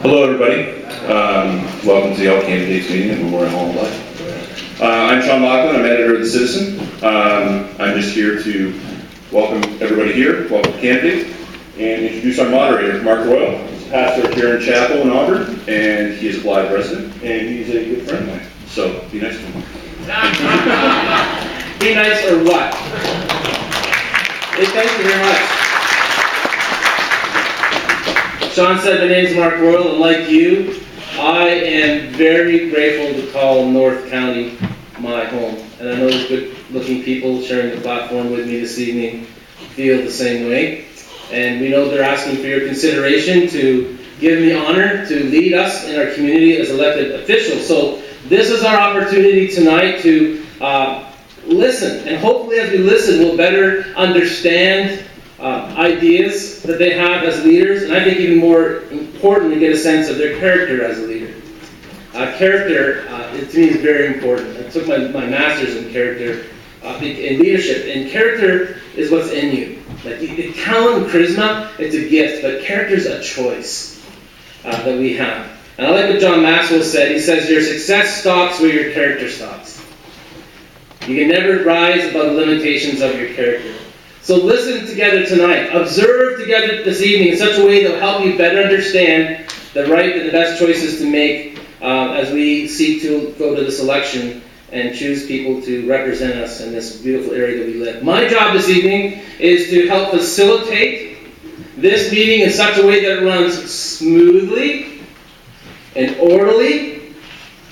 Hello, everybody. Welcome to the All Candidates meeting at Memorial Hall in Blyth. I'm Sean Lachlan. I'm editor of The Citizen. I'm just here to welcome everybody here, welcome the candidates, and introduce our moderator, Mark Royal. He's a pastor here in Chapel in Auburn, and he is a Blythe resident, and he's a good friend of mine. So be nice to him. Be nice or what? Hey, thank you very much. Sean said, my name is Mark Royal, and like you, I am very grateful to call North County my home. And I know there's good-looking people sharing the platform with me this evening feel the same way. And we know they're asking for your consideration to give me honor to lead us in our community as elected officials. So this is our opportunity tonight to listen. And hopefully as we listen, we'll better understand ideas that they have as leaders, and I think even more importantly, get a sense of their character as a leader. Character, to me, is very important. I took my master's in character, in leadership, and character is what's in you. Like the talent and charisma, it's a gift, but character is a choice that we have. And I like what John Maxwell said. He says, your success stops where your character stops. You can never rise above the limitations of your character. So listen together tonight. Observe together this evening in such a way that will help you better understand the right and the best choices to make as we seek to go to this election and choose people to represent us in this beautiful area that we live. My job this evening is to help facilitate this meeting in such a way that it runs smoothly and orderly.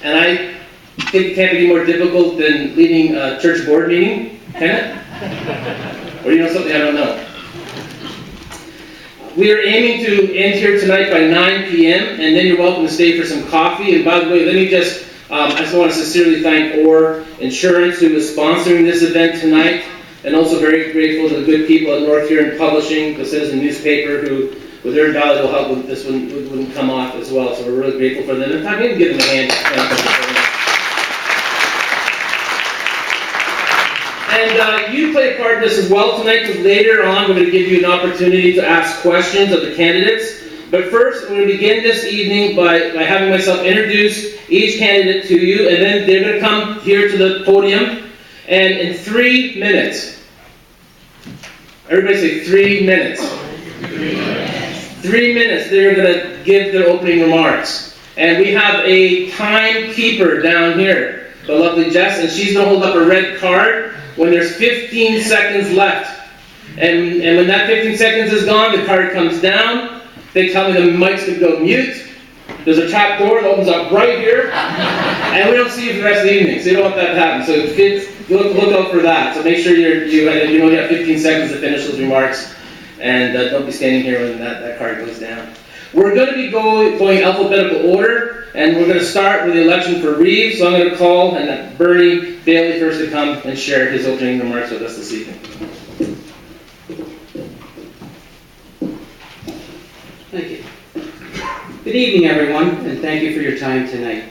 And I think it can't be any more difficult than leading a church board meeting, can it? Or you know something I don't know. We are aiming to end here tonight by 9 p.m. and then you're welcome to stay for some coffee. And by the way, let me I just want to sincerely thank Orr Insurance, who is sponsoring this event tonight, and also very grateful to the good people at North Huron Publishing, the Citizen newspaper, who with their invaluable help with this one wouldn't come off as well. So we're really grateful for them. In fact, maybe give them a hand. And you play a part in this as well tonight, because later on we're going to give you an opportunity to ask questions of the candidates. But first, I'm going to begin this evening by having myself introduce each candidate to you, and then they're going to come here to the podium, and in 3 minutes, everybody say 3 minutes. 3 minutes, they're going to give their opening remarks. And we have a timekeeper down here, the lovely Jess, and she's going to hold up a red card when there's 15 seconds left. And when that 15 seconds is gone, the card comes down. They tell me the mic's going to go mute. There's a trap door that opens up right here. And we don't see you for the rest of the evening, so you don't want that to happen. So look out for that. So make sure you have 15 seconds to finish those remarks. And don't be standing here when that card goes down. We're going to be going alphabetical order, and we're going to start with the election for Reeves. So I'm going to call Bernie Bailey first to come and share his opening remarks with us this evening. Thank you. Good evening, everyone, and thank you for your time tonight.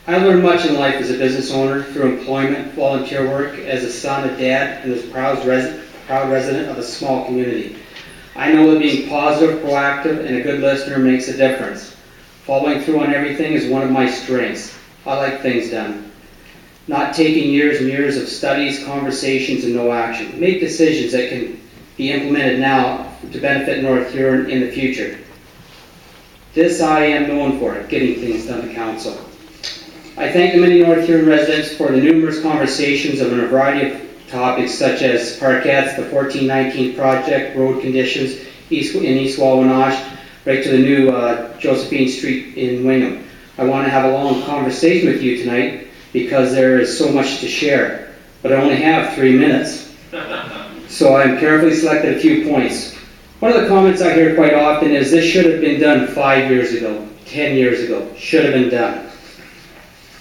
I learned much in life as a business owner through employment, volunteer work, as a son, a dad, and as a proud resident of a small community. I know that being positive, proactive, and a good listener makes a difference. Following through on everything is one of my strengths. I like things done. Not taking years and years of studies, conversations, and no action. Make decisions that can be implemented now to benefit North Huron in the future. This I am known for, getting things done to council. I thank the many North Huron residents for the numerous conversations on a variety of topics such as parkettes, the 1419 project, road conditions in East Wawanach, right to the new Josephine Street in Wingham. I want to have a long conversation with you tonight because there is so much to share, but I only have 3 minutes. So I'm carefully selected a few points. One of the comments I hear quite often is this should have been done 5 years ago, 10 years ago, should have been done.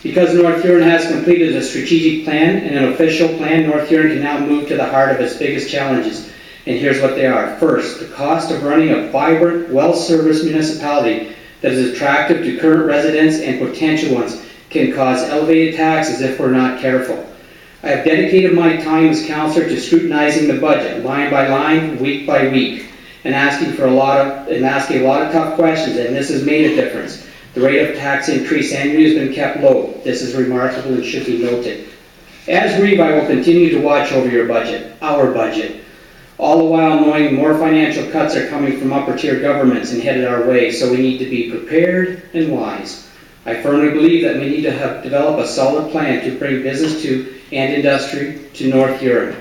Because North Huron has completed a strategic plan and an official plan, North Huron can now move to the heart of its biggest challenges. And here's what they are. First, the cost of running a vibrant, well-serviced municipality that is attractive to current residents and potential ones can cause elevated taxes if we're not careful. I have dedicated my time as councillor to scrutinizing the budget, line by line, week by week. and asking a lot of tough questions, and this has made a difference. The rate of tax increase annually has been kept low. This is remarkable and should be noted. As Reeve, I will continue to watch over your budget, our budget, all the while knowing more financial cuts are coming from upper tier governments and headed our way, so we need to be prepared and wise. I firmly believe that we need to develop a solid plan to bring business and industry to North Huron.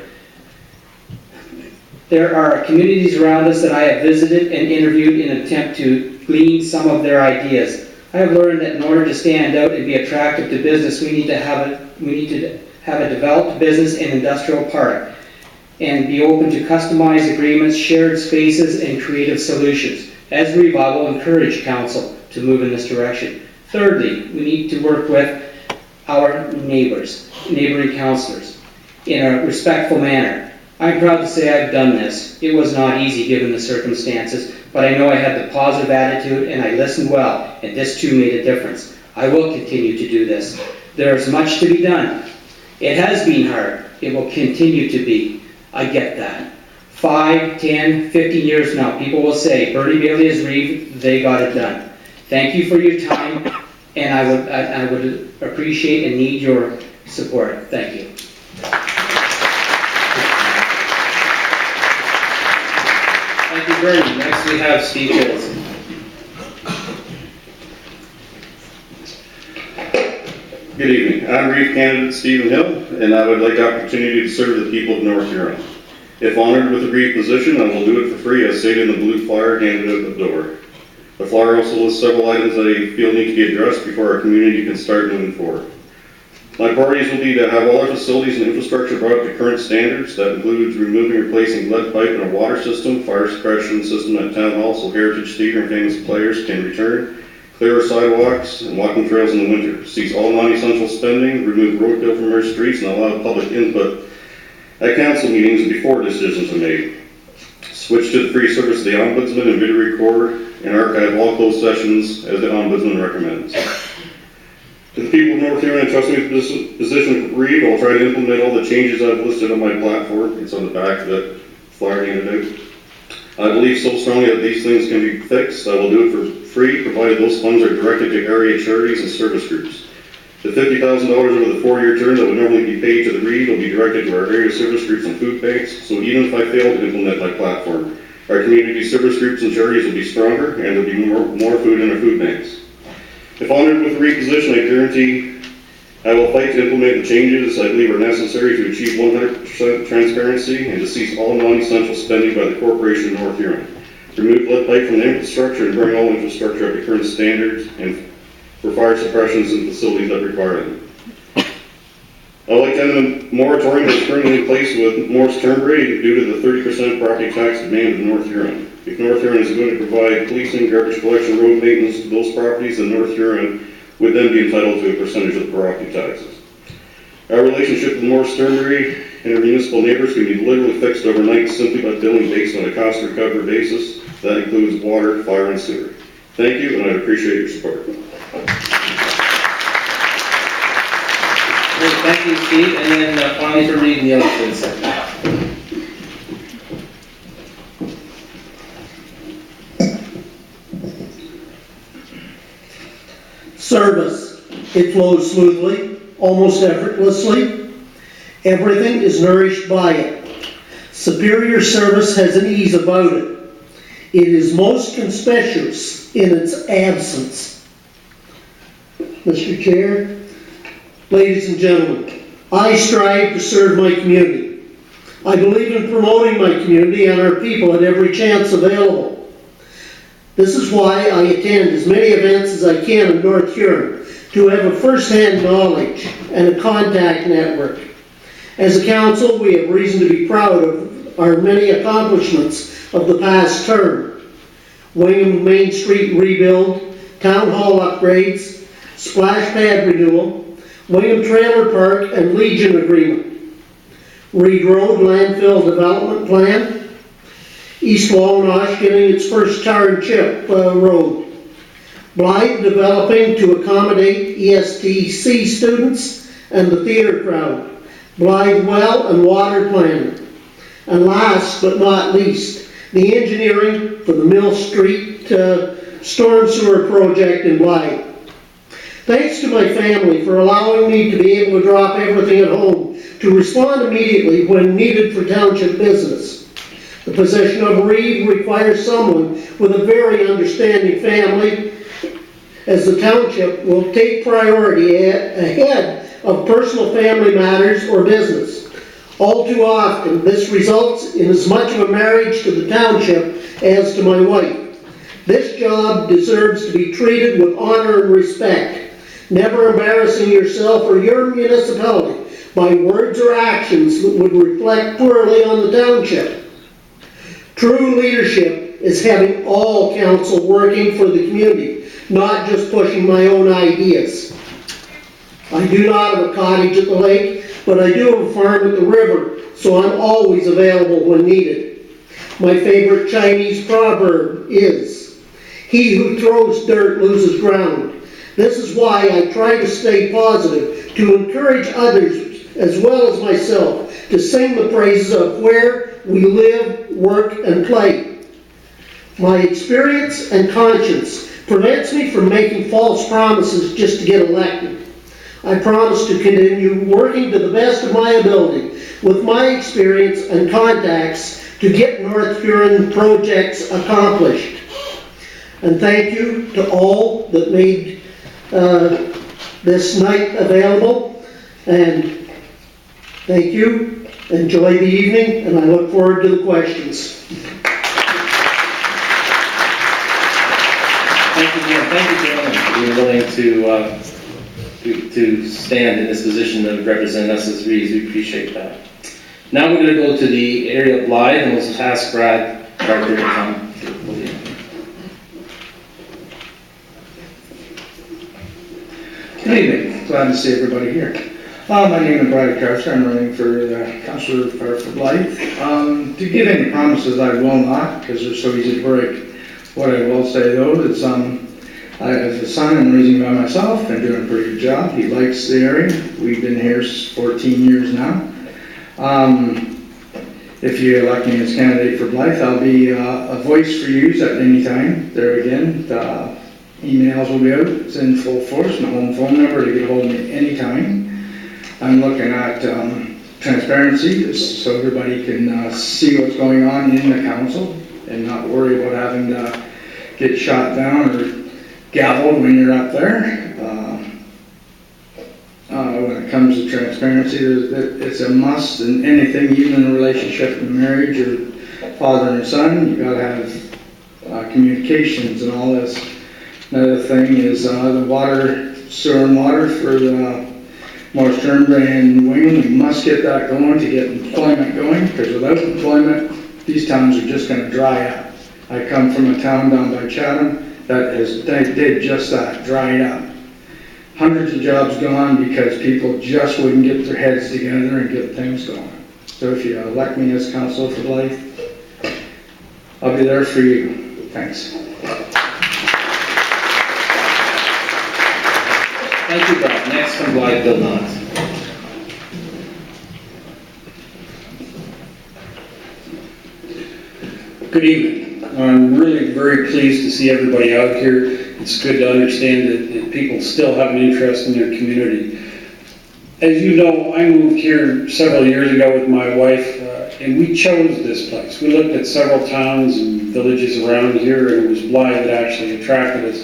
There are communities around us that I have visited and interviewed in an attempt to glean some of their ideas. I have learned that in order to stand out and be attractive to business, we need to have a developed business and industrial park and be open to customized agreements, shared spaces, and creative solutions. As Reeve, I will encourage council to move in this direction. Thirdly, we need to work with our neighboring councillors, in a respectful manner. I'm proud to say I've done this. It was not easy given the circumstances, but I know I had the positive attitude and I listened well, and this too made a difference. I will continue to do this. There is much to be done. It has been hard. It will continue to be. I get that. 5, 10, 15 years from now, people will say, Bernie Bailey is Reeve, they got it done. Thank you for your time, and I would appreciate and need your support. Thank you. Thank you, Bernie. Next we have Steve Wilson. Good evening. I'm Reeve candidate Stephen Hill, and I would like the opportunity to serve the people of North Huron. If honored with a Reeve position, I will do it for free as stated in the blue flyer handed at the door. The flyer also lists several items that I feel need to be addressed before our community can start moving forward. My priorities will be to have all our facilities and infrastructure brought up to current standards. That includes removing and replacing lead pipe in our water system, fire suppression system at Town Hall so Heritage Theater and famous players can return, clear our sidewalks and walking trails in the winter, cease all non-essential spending, remove roadkill from our streets, and allow public input at council meetings and before decisions are made. Switch to the free service of the Ombudsman and video record and archive all closed sessions as the Ombudsman recommends. To the people of North Huron, trust me with this position of Reeve, I'll try to implement all the changes I've listed on my platform. It's on the back of that flyer handed out. I believe so strongly that these things can be fixed. I will do it for free, provided those funds are directed to area charities and service groups. The $50,000 over the 4-year term that would normally be paid to the Reeve will be directed to our area service groups and food banks. So even if I fail to implement my platform, our community service groups and charities will be stronger and there will be more food in our food banks. If honored with the Reeve position, I guarantee I will fight to implement the changes I believe are necessary to achieve 100% transparency and to cease all non-essential spending by the Corporation of North Huron. Remove lead pipe from the infrastructure and bring all infrastructure up to current standards and for fire suppressions and facilities that require them. I would like to end the moratorium that's currently in place with Morris Turnberry due to the 30% property tax demand of North Huron. If North Huron is going to provide policing, garbage collection, road maintenance to those properties, then North Huron would then be entitled to a percentage of the property taxes. Our relationship with Morris Turnberry and our municipal neighbors can be literally fixed overnight simply by billing based on a cost recovery basis. That includes water, fire, and sewer. Thank you, and I appreciate your support. Great, thank you, Steve. And then finally for Reeve, Neil for the second. Service. It flows smoothly, almost effortlessly. Everything is nourished by it. Superior service has an ease about it. It is most conspicuous in its absence. Mr. Chair, ladies and gentlemen, I strive to serve my community. I believe in promoting my community and our people at every chance available. This is why I attend as many events as I can in North Huron to have a first-hand knowledge and a contact network. As a council, we have reason to be proud of our many accomplishments of the past term. Wingham Main Street rebuild, Town Hall upgrades, splash pad renewal, Wingham Trailer Park and Legion agreement, Reed Road landfill development plan, East Wallnosh getting its first tar and chip road, Blyth developing to accommodate ESTC students and the theater crowd, Blyth well and water planning, and last but not least, the engineering for the Mill Street storm sewer project in Blyth. Thanks to my family for allowing me to be able to drop everything at home to respond immediately when needed for township business. The position of Reeve requires someone with a very understanding family, as the township will take priority ahead of personal family matters or business. All too often, this results in as much of a marriage to the township as to my wife. This job deserves to be treated with honor and respect, never embarrassing yourself or your municipality by words or actions that would reflect poorly on the township. True leadership is having all council working for the community, not just pushing my own ideas. I do not have a cottage at the lake, but I do have a farm at the river, so I'm always available when needed. My favorite Chinese proverb is, "He who throws dirt loses ground." This is why I try to stay positive, to encourage others as well as myself to sing the praises of where we live, work, and play. My experience and conscience prevents me from making false promises just to get elected. I promise to continue working to the best of my ability with my experience and contacts to get North Huron projects accomplished. And thank you to all that made this night available, and thank you. Enjoy the evening, and I look forward to the questions. Thank you, gentlemen, for being willing to stand in this position and represent us as Reeves. We appreciate that. Now we're going to go to the area of Blyth, and we'll ask Brad Carter to come to the podium. Good evening. Glad to see everybody here. My name is Brad Carter. I'm running for the councillor for Blyth. To give any promises, I will not, because they're so easy to break. What I will say though is, I have a son I'm raising by myself and doing a pretty good job. He likes the area. We've been here 14 years now. If you elect me as candidate for Blyth, I'll be a voice for you at any time. There again, emails will be out. It's in full force. My home phone number to get hold of me anytime. I'm looking at transparency so everybody can see what's going on in the council and not worry about having to get shot down or gavelled when you're up there. When it comes to transparency, it's a must in anything, even in a relationship in marriage or father and son. You got to have communications and all this. Another thing is the water, sewer and water for the Morris Turnbury and Wing. We must get that going to get employment going, because without employment, these towns are just going to dry up. I come from a town down by Chatham that did just that, dried up. Hundreds of jobs gone because people just wouldn't get their heads together and get things going. So if you elect me as councillor for Blyth, I'll be there for you. Thanks. Thank you, Brad. Next from Blyth, Bill Knott. Good evening. I'm really very pleased to see everybody out here. It's good to understand that people still have an interest in their community. As you know, I moved here several years ago with my wife, and we chose this place. We looked at several towns and villages around here, and it was Blyth that actually attracted us.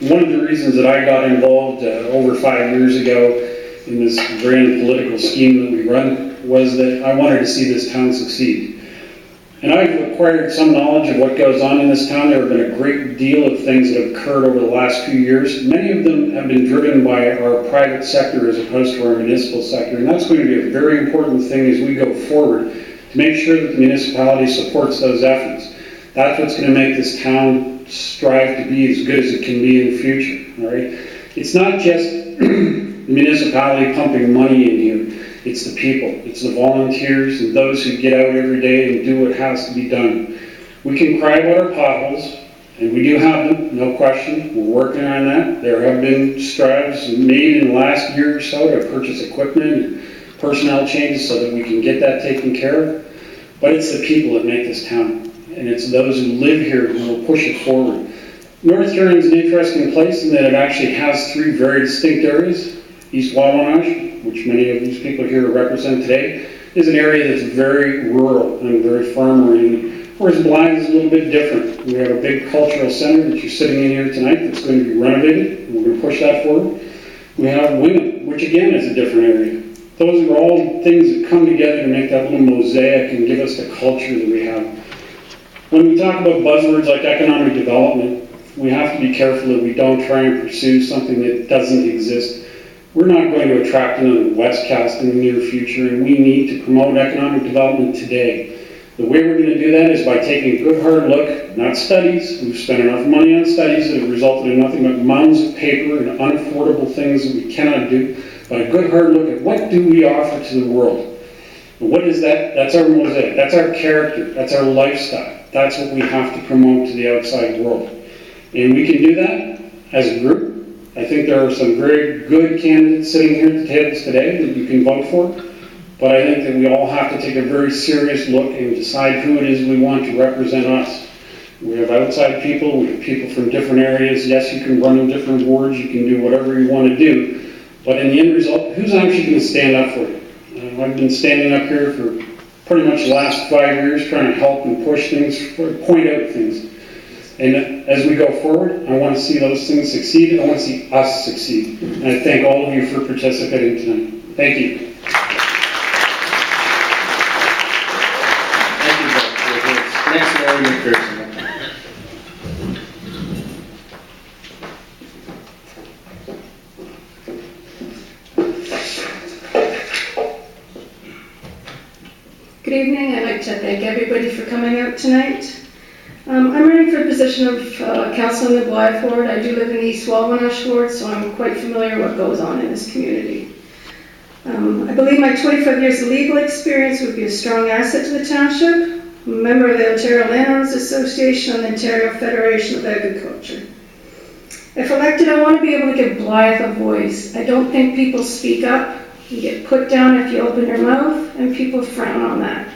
One of the reasons that I got involved over 5 years ago in this grand political scheme that we run was that I wanted to see this town succeed. And I've acquired some knowledge of what goes on in this town. There have been a great deal of things that have occurred over the last few years. Many of them have been driven by our private sector as opposed to our municipal sector. And that's going to be a very important thing as we go forward to make sure that the municipality supports those efforts. That's what's going to make this town strive to be as good as it can be in the future. All right? It's not just the municipality pumping money in here. It's the people, it's the volunteers, and those who get out every day and do what has to be done. We can cry about our potholes, and we do have them, no question. We're working on that. There have been strides made in the last year or so to purchase equipment and personnel changes so that we can get that taken care of. But it's the people that make this town. and it's those who live here who will push it forward. North Huron is an interesting place in that it actually has three very distinct areas. East Wawanach, which many of these people here represent today, is an area that's very rural and very farm-oriented, whereas Blyth is a little bit different. We have a big cultural center that you're sitting in here tonight that's going to be renovated, and we're going to push that forward. We have women, which again is a different area. Those are all things that come together to make that little mosaic and give us the culture that we have. When we talk about buzzwords like economic development, we have to be careful that we don't try and pursue something that doesn't exist. We're not going to attract another Westcast in the near future, and we need to promote economic development today. The way we're going to do that is by taking a good hard look, not studies. We've spent enough money on studies that have resulted in nothing but mounds of paper and unaffordable things that we cannot do, but a good hard look at what do we offer to the world. And what is that? That's our mosaic. That's our character. That's our lifestyle. That's what we have to promote to the outside world. And we can do that as a group. I think there are some very good candidates sitting here at the tables today that you can vote for, but I think that we all have to take a very serious look and decide who it is we want to represent us. We have outside people, we have people from different areas. Yes, you can run in different wards, you can do whatever you want to do, but in the end result, who's actually going to stand up for you? I've been standing up here for pretty much the last 5 years trying to help and push things, point out things. And as we go forward, I want to see those things succeed. I want to see us succeed. And I thank all of you for participating tonight. Thank you. Thank you both for your words. Next, Laurie McPherson. Good evening. I'd like to thank everybody for coming out tonight. I'm running for the position of council in the Blyth ward. I do live in the East Wawanach ward, so I'm quite familiar with what goes on in this community. I believe my 25 years of legal experience would be a strong asset to the township. I'm a member of the Ontario Landowners Association and the Ontario Federation of Agriculture. If elected, I want to be able to give Blyth a voice. I don't think people speak up. You get put down if you open your mouth, and people frown on that.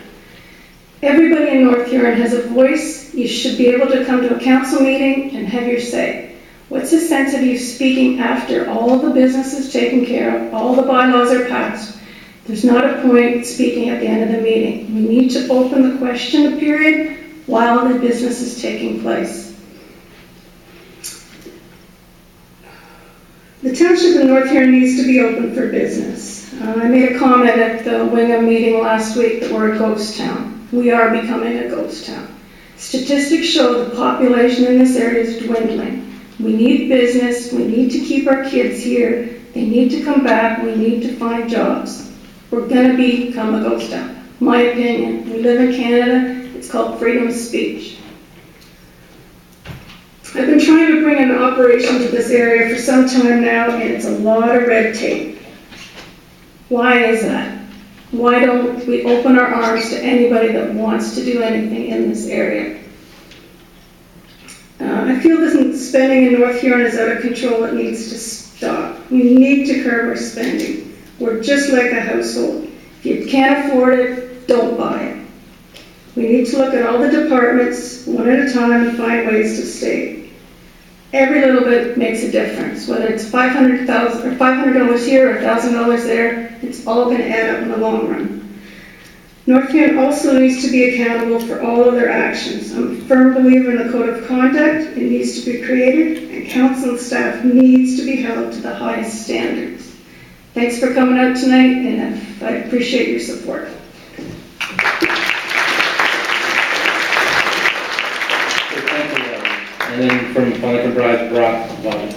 Everybody in North Huron has a voice. You should be able to come to a council meeting and have your say. What's the sense of you speaking after all of the business is taken care of, all the bylaws are passed? There's not a point speaking at the end of the meeting. We need to open the question period while the business is taking place. The township of North Huron needs to be open for business. I made a comment at the Wingham meeting last week that we're a ghost town. We are becoming a ghost town. Statistics show the population in this area is dwindling. We need business, we need to keep our kids here, they need to come back, we need to find jobs. We're gonna become a ghost town. My opinion, we live in Canada, it's called freedom of speech. I've been trying to bring an operation to this area for some time now, and it's a lot of red tape. Why is that? Why don't we open our arms to anybody that wants to do anything in this area? I feel this spending in North Huron is out of control. It needs to stop. We need to curb our spending. We're just like a household. If you can't afford it, don't buy it. We need to look at all the departments one at a time and find ways to save. Every little bit makes a difference. Whether it's $500 or $500 here or $1,000 there, it's all going to add up in the long run. North Huron also needs to be accountable for all of their actions. I'm a firm believer in the code of conduct. It needs to be created, and council and staff needs to be held to the highest standards. Thanks for coming out tonight, and I appreciate your support. Thank you, Laurie. And then from Pelican Bride, Brock Vaughn.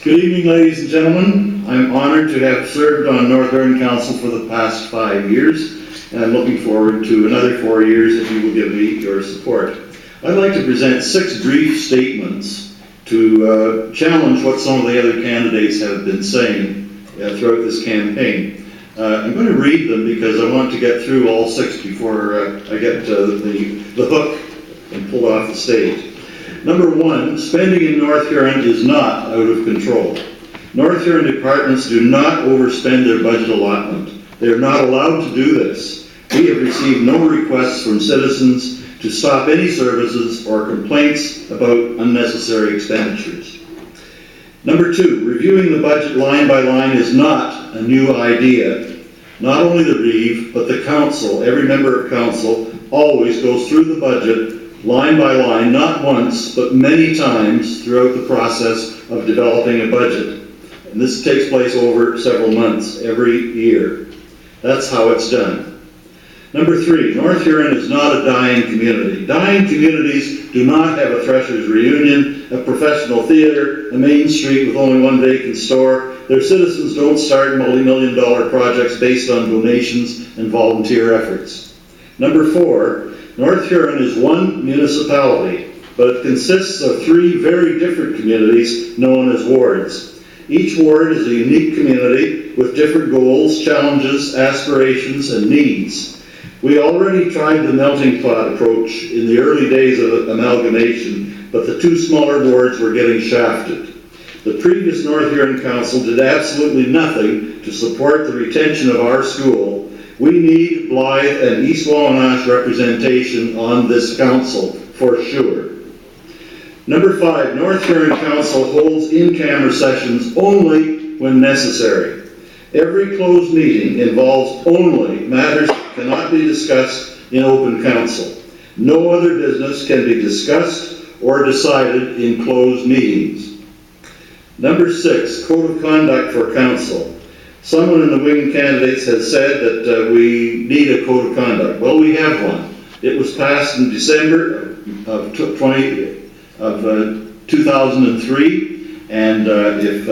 Good evening, ladies and gentlemen. I'm honored to have served on North Huron Council for the past 5 years, and I'm looking forward to another 4 years if you will give me your support. I'd like to present 6 brief statements to challenge what some of the other candidates have been saying throughout this campaign. I'm going to read them because I want to get through all 6 before I get the hook and pull off the stage. Number 1, spending in North Huron is not out of control. North Huron departments do not overspend their budget allotment. They are not allowed to do this. We have received no requests from citizens to stop any services or complaints about unnecessary expenditures. Number 2, reviewing the budget line by line is not a new idea. Not only the Reeve, but the council, every member of council, always goes through the budget line by line, not once, but many times throughout the process of developing a budget. And this takes place over several months, every year. That's how it's done. Number 3, North Huron is not a dying community. Dying communities do not have a Threshers Reunion, a professional theater, a main street with only one vacant store. Their citizens don't start multi-million-dollar projects based on donations and volunteer efforts. Number 4, North Huron is one municipality, but it consists of 3 very different communities known as wards. Each ward is a unique community with different goals, challenges, aspirations, and needs. We already tried the melting pot approach in the early days of amalgamation, but the 2 smaller wards were getting shafted. The previous North Huron Council did absolutely nothing to support the retention of our school. We need Blyth and East Wawanash representation on this council, for sure. Number 5, North Huron Council holds in-camera sessions only when necessary. Every closed meeting involves only matters that cannot be discussed in open council. No other business can be discussed or decided in closed meetings. Number 6, Code of Conduct for Council. Someone in the wing candidates has said that we need a Code of Conduct. Well, we have one. It was passed in December of 2003, and if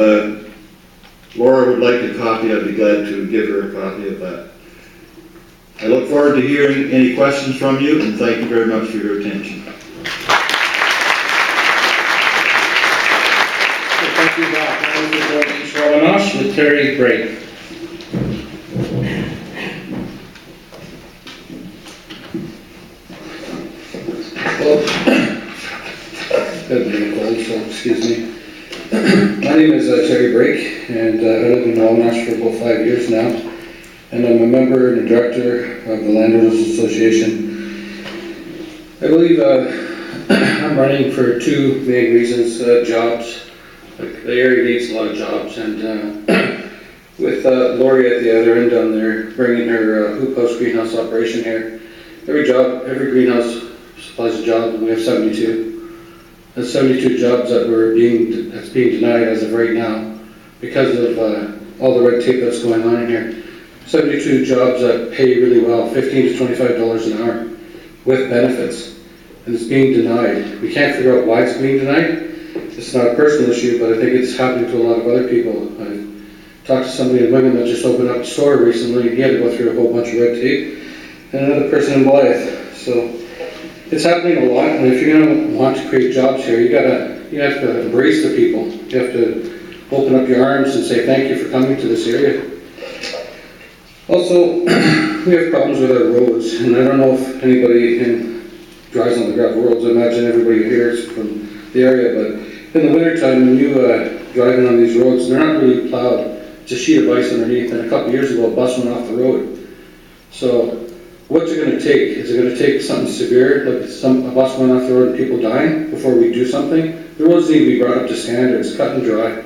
Laura would like a copy, I'd be glad to give her a copy of that. I look forward to hearing any questions from you, and thank you very much for your attention. Thank you, Bob. Now we're going to East Wawanash with Terry Brake. Well, good being cold, so excuse me. My name is Terry Brake, and I live in Wawanash for about 5 years now, and I'm a member and a director of the Landowners Association. I believe I'm running for 2 main reasons: jobs. The area needs a lot of jobs, and with Lori at the other end down there bringing her hoop house greenhouse operation here, every greenhouse supplies a job, and we have 72. That's 72 jobs that's being denied as of right now because of all the red tape that's going on in here. 72 jobs that pay really well, $15 to $25 an hour with benefits, and it's being denied. We can't figure out why it's being denied. It's not a personal issue, but I think it's happening to a lot of other people. I've talked to somebody in Wigan that just opened up a store recently. He had to go through a whole bunch of red tape, and another person in Blyth. So it's happening a lot, and if you're going to want to create jobs here, you have to embrace the people. You have to open up your arms and say thank you for coming to this area. Also, we have problems with our roads, and I don't know if anybody drives on the gravel roads. I imagine everybody here is from the area, but in the wintertime, when you driving on these roads, they're not really plowed. It's a sheet of ice underneath, and a couple years ago, a bus went off the road. So what's it going to take? Is it going to take something severe, like a bus going off the road and people dying, before we do something? The roads need to be brought up to standards, cut and dry.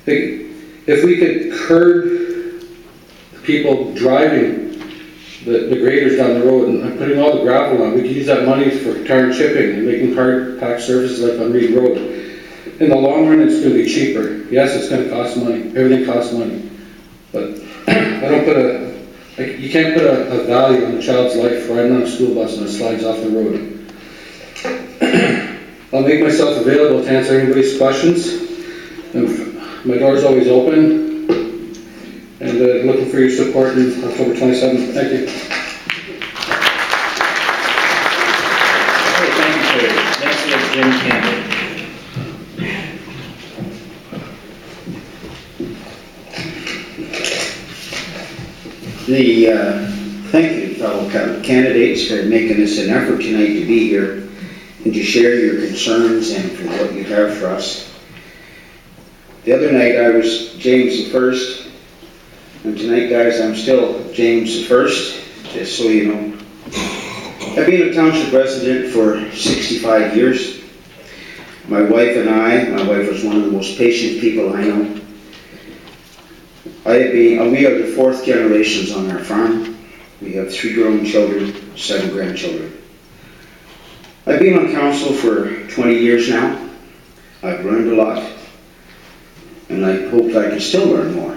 If we could curb the people driving the graders down the road and putting all the gravel on, we could use that money for tar and chipping and making hard packed surfaces like on Reed Road. In the long run, it's going to be cheaper. Yes, it's going to cost money. Everything costs money. But you can't put a value on a child's life riding on a school bus and it slides off the road. I'll make myself available to answer anybody's questions. And my door's always open. And looking for your support on October 27th. Thank you. Thank you, Terry. Next we have Jim Campbell. Thank you, fellow candidates, for making this an effort tonight to be here and to share your concerns and for what you have for us. The other night I was James the First, and tonight, guys, I'm still James the First, just so you know. I've been a township resident for 65 years. My wife was one of the most patient people I know. We are the 4th generations on our farm. We have 3 grown children, 7 grandchildren. I've been on council for 20 years now. I've learned a lot, and I hope I can still learn more.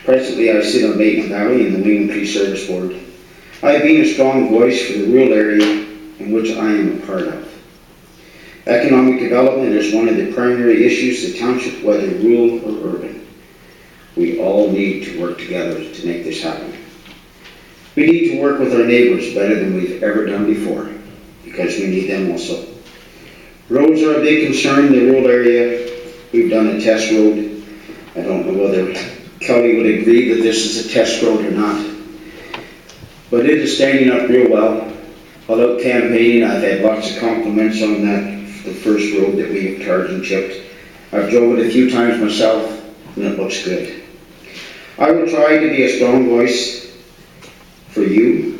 Presently, I sit on Maiden Valley in the Wing Tree Service Board. I have been a strong voice for the rural area in which I am a part of. Economic development is one of the primary issues of the township, whether rural or urban. We all need to work together to make this happen. We need to work with our neighbors better than we've ever done before, because we need them also. Roads are a big concern in the rural area. We've done a test road. I don't know whether Kelly would agree that this is a test road or not, but it is standing up real well. While out campaigning, I've had lots of compliments on the first road that we have tarred and chipped. I've drove it a few times myself, and it looks good. I will try to be a strong voice for you.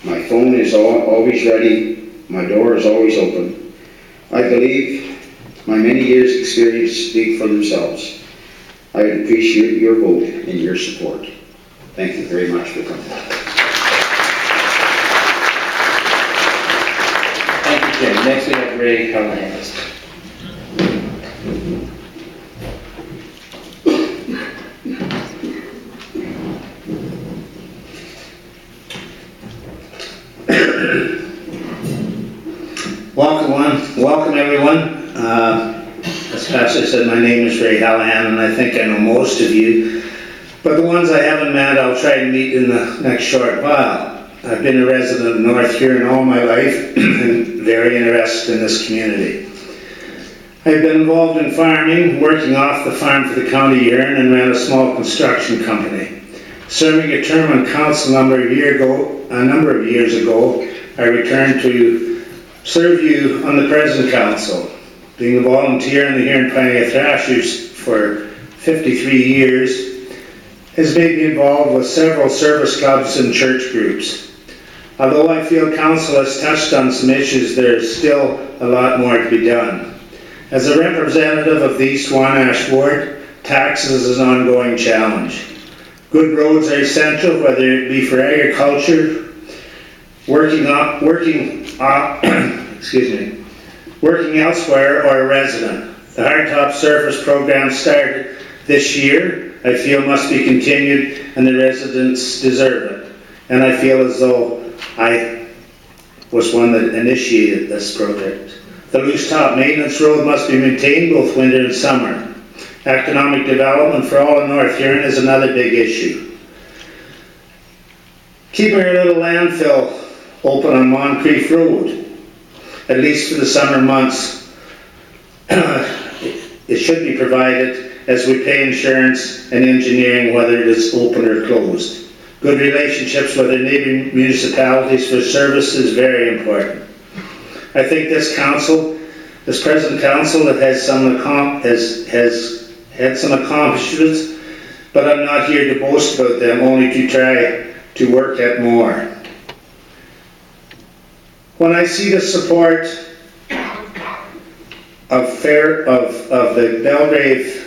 My phone is always ready. My door is always open. I believe my many years' experience speak for themselves. I appreciate your vote and your support. Thank you very much for coming. Thank you, Jim. Next we have Ray Callahan. Welcome everyone. As Pastor said, my name is Ray Callahan, and I think I know most of you. But the ones I haven't met, I'll try to meet in the next short while. I've been a resident of North Huron all my life, and very interested in this community. I've been involved in farming, working off the farm for the County of Huron, and ran a small construction company. Serving a term on council a number of years ago, I returned to serve you on the present council. Being a volunteer in the Huron Pioneer Thrashers for 53 years has made me involved with several service clubs and church groups. Although I feel council has touched on some issues, there is still a lot more to be done. As a representative of the East Wannash Ward, taxes is an ongoing challenge. Good roads are essential, whether it be for agriculture, working elsewhere, or a resident. The hardtop surface program started this year, I feel must be continued, and the residents deserve it. And I feel as though I was one that initiated this project. The loose top maintenance road must be maintained both winter and summer. Economic development for all of North Huron is another big issue. Keeping our little landfill open on Moncrief Road, at least for the summer months. It should be provided as we pay insurance and engineering whether it is open or closed. Good relationships with our neighbouring municipalities for service is very important. I think this council, this present council, that has had some accomplishments, but I'm not here to boast about them, only to try to work at more. When I see the support of the Belgrave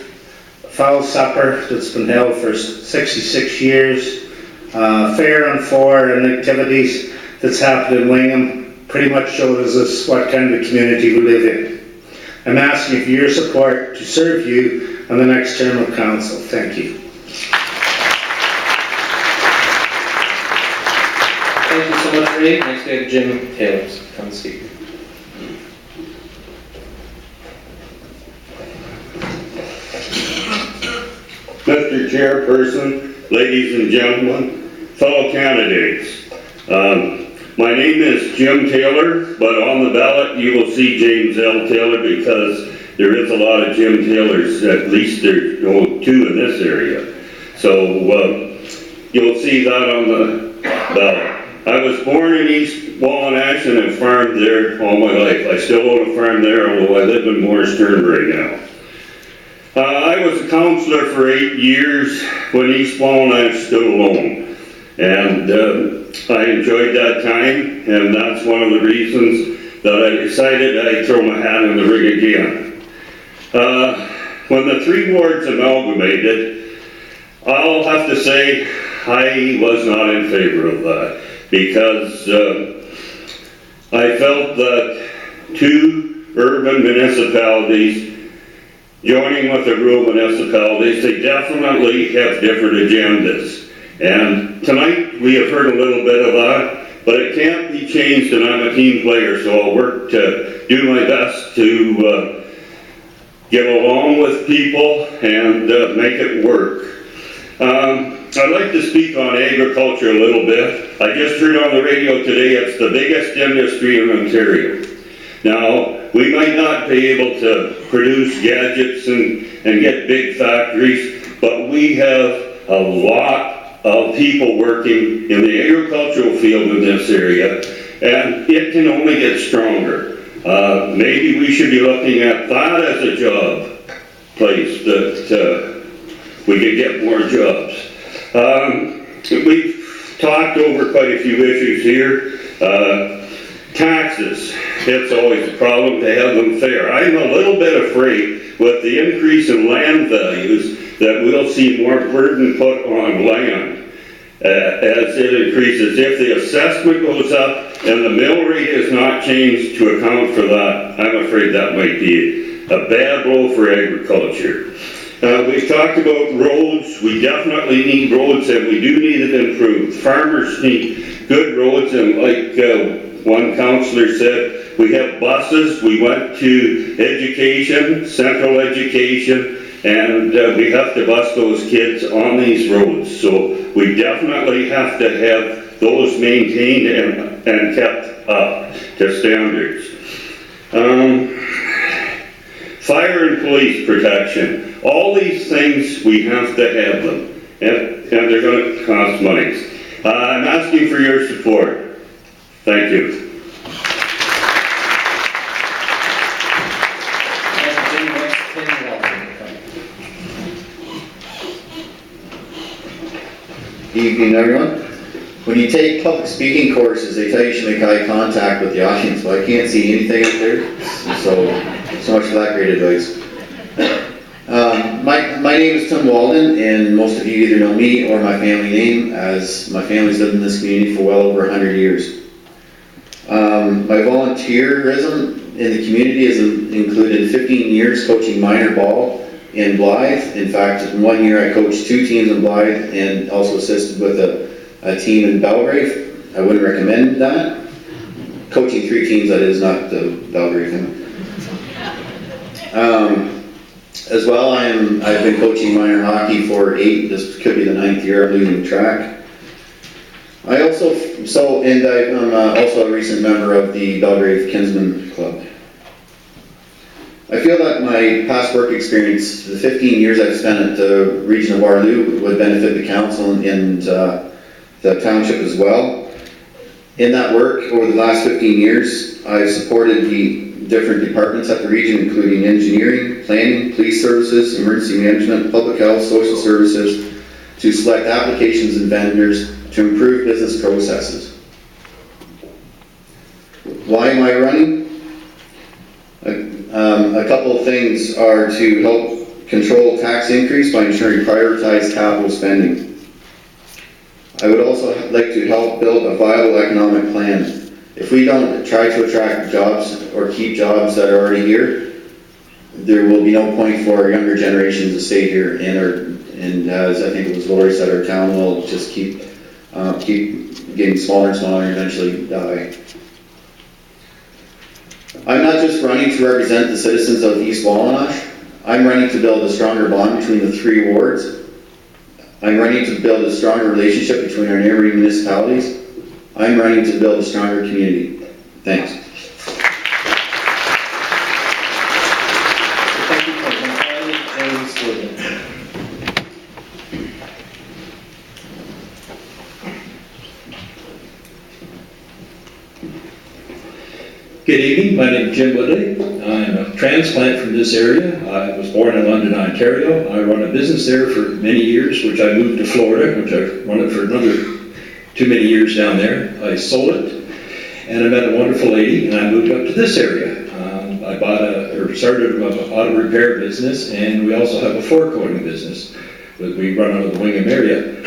Fowl Supper that's been held for 66 years, Fair on 4 and activities that's happened in Wingham, pretty much shows us what kind of community we live in. I'm asking for your support to serve you on the next term of council. Thank you. Thank you so much, Ray. Next we have Jim Taylor. Come speak. Mr. Chairperson, ladies and gentlemen, fellow candidates. My name is Jim Taylor, but on the ballot you will see James L. Taylor because there is a lot of Jim Taylors, at least there are 2 in this area. So you'll see that on the ballot. I was born in East Wallanash and have farmed there all my life. I still own a farm there, although I live in Morris Turnberry now. I was a counselor for 8 years when East Walnut stood alone. And I enjoyed that time, and that's one of the reasons that I decided I'd throw my hat in the ring again. When the 3 wards amalgamated, I'll have to say I was not in favor of that, because I felt that 2 urban municipalities joining with the rural municipalities, they definitely have different agendas. And tonight we have heard a little bit of that, but it can't be changed, and I'm a team player, so I'll work to do my best to get along with people and make it work. I'd like to speak on agriculture a little bit. I just heard on the radio today it's the biggest industry in Ontario. Now, we might not be able to produce gadgets and get big factories, but we have a lot of people working in the agricultural field in this area, and it can only get stronger. Maybe we should be looking at that as a job place that we could get more jobs. We've talked over quite a few issues here. Taxes, it's always a problem to have them fair. I'm a little bit afraid with the increase in land values that we'll see more burden put on land as it increases. If the assessment goes up and the mill rate is not changed to account for that, I'm afraid that might be a bad blow for agriculture. We've talked about roads. We definitely need roads, and we do need it improved. Farmers need good roads, and like one councillor said, we have buses. We went to education, central education, and we have to bus those kids on these roads. So we definitely have to have those maintained and kept up to standards. Fire and police protection. All these things, we have to have them, and they're going to cost money. I'm asking for your support. Thank you. Evening, everyone. When you take public speaking courses, they tell you should make eye contact with the audience. Well, I can't see anything up there, so much for that great advice. My name is Tim Walden, and most of you either know me or my family name, as my family's lived in this community for well over 100 years. My volunteerism in the community has included 15 years coaching minor ball in Blyth. In fact, in 1 year I coached 2 teams in Blyth and also assisted with a team in Belgrave. I wouldn't recommend that. Coaching 3 teams, that is, not the Belgrave thing. As well, I've been coaching minor hockey for 8, this could be the 9th year I'm losing track. I'm also a recent member of the Belgrave Kinsman Club. I feel that my past work experience, the 15 years I've spent at the region of Waterloo, would benefit the council and the township as well. In that work, over the last 15 years, I've supported the different departments at the region, including engineering, planning, police services, emergency management, public health, social services, to select applications and vendors to improve business processes. Why am I running? A couple of things are to help control tax increase by ensuring prioritized capital spending. I would also like to help build a viable economic plan. If we don't try to attract jobs or keep jobs that are already here, there will be no point for our younger generations to stay here, and as I think it was Lori said, our town will just keep getting smaller and smaller and eventually die. I'm not just running to represent the citizens of East Wallanosh. I'm running to build a stronger bond between the 3 wards. I'm running to build a stronger relationship between our neighboring municipalities. I'm running to build a stronger community. Thanks. Good evening, my name is Jim Woodley. I'm a transplant from this area. I was born in London, Ontario. I run a business there for many years, which I moved to Florida, which I run it for another too many years down there. I sold it, and I met a wonderful lady, and I moved up to this area. I started an auto repair business, and we also have a floor coating business that we run out of the Wingham area.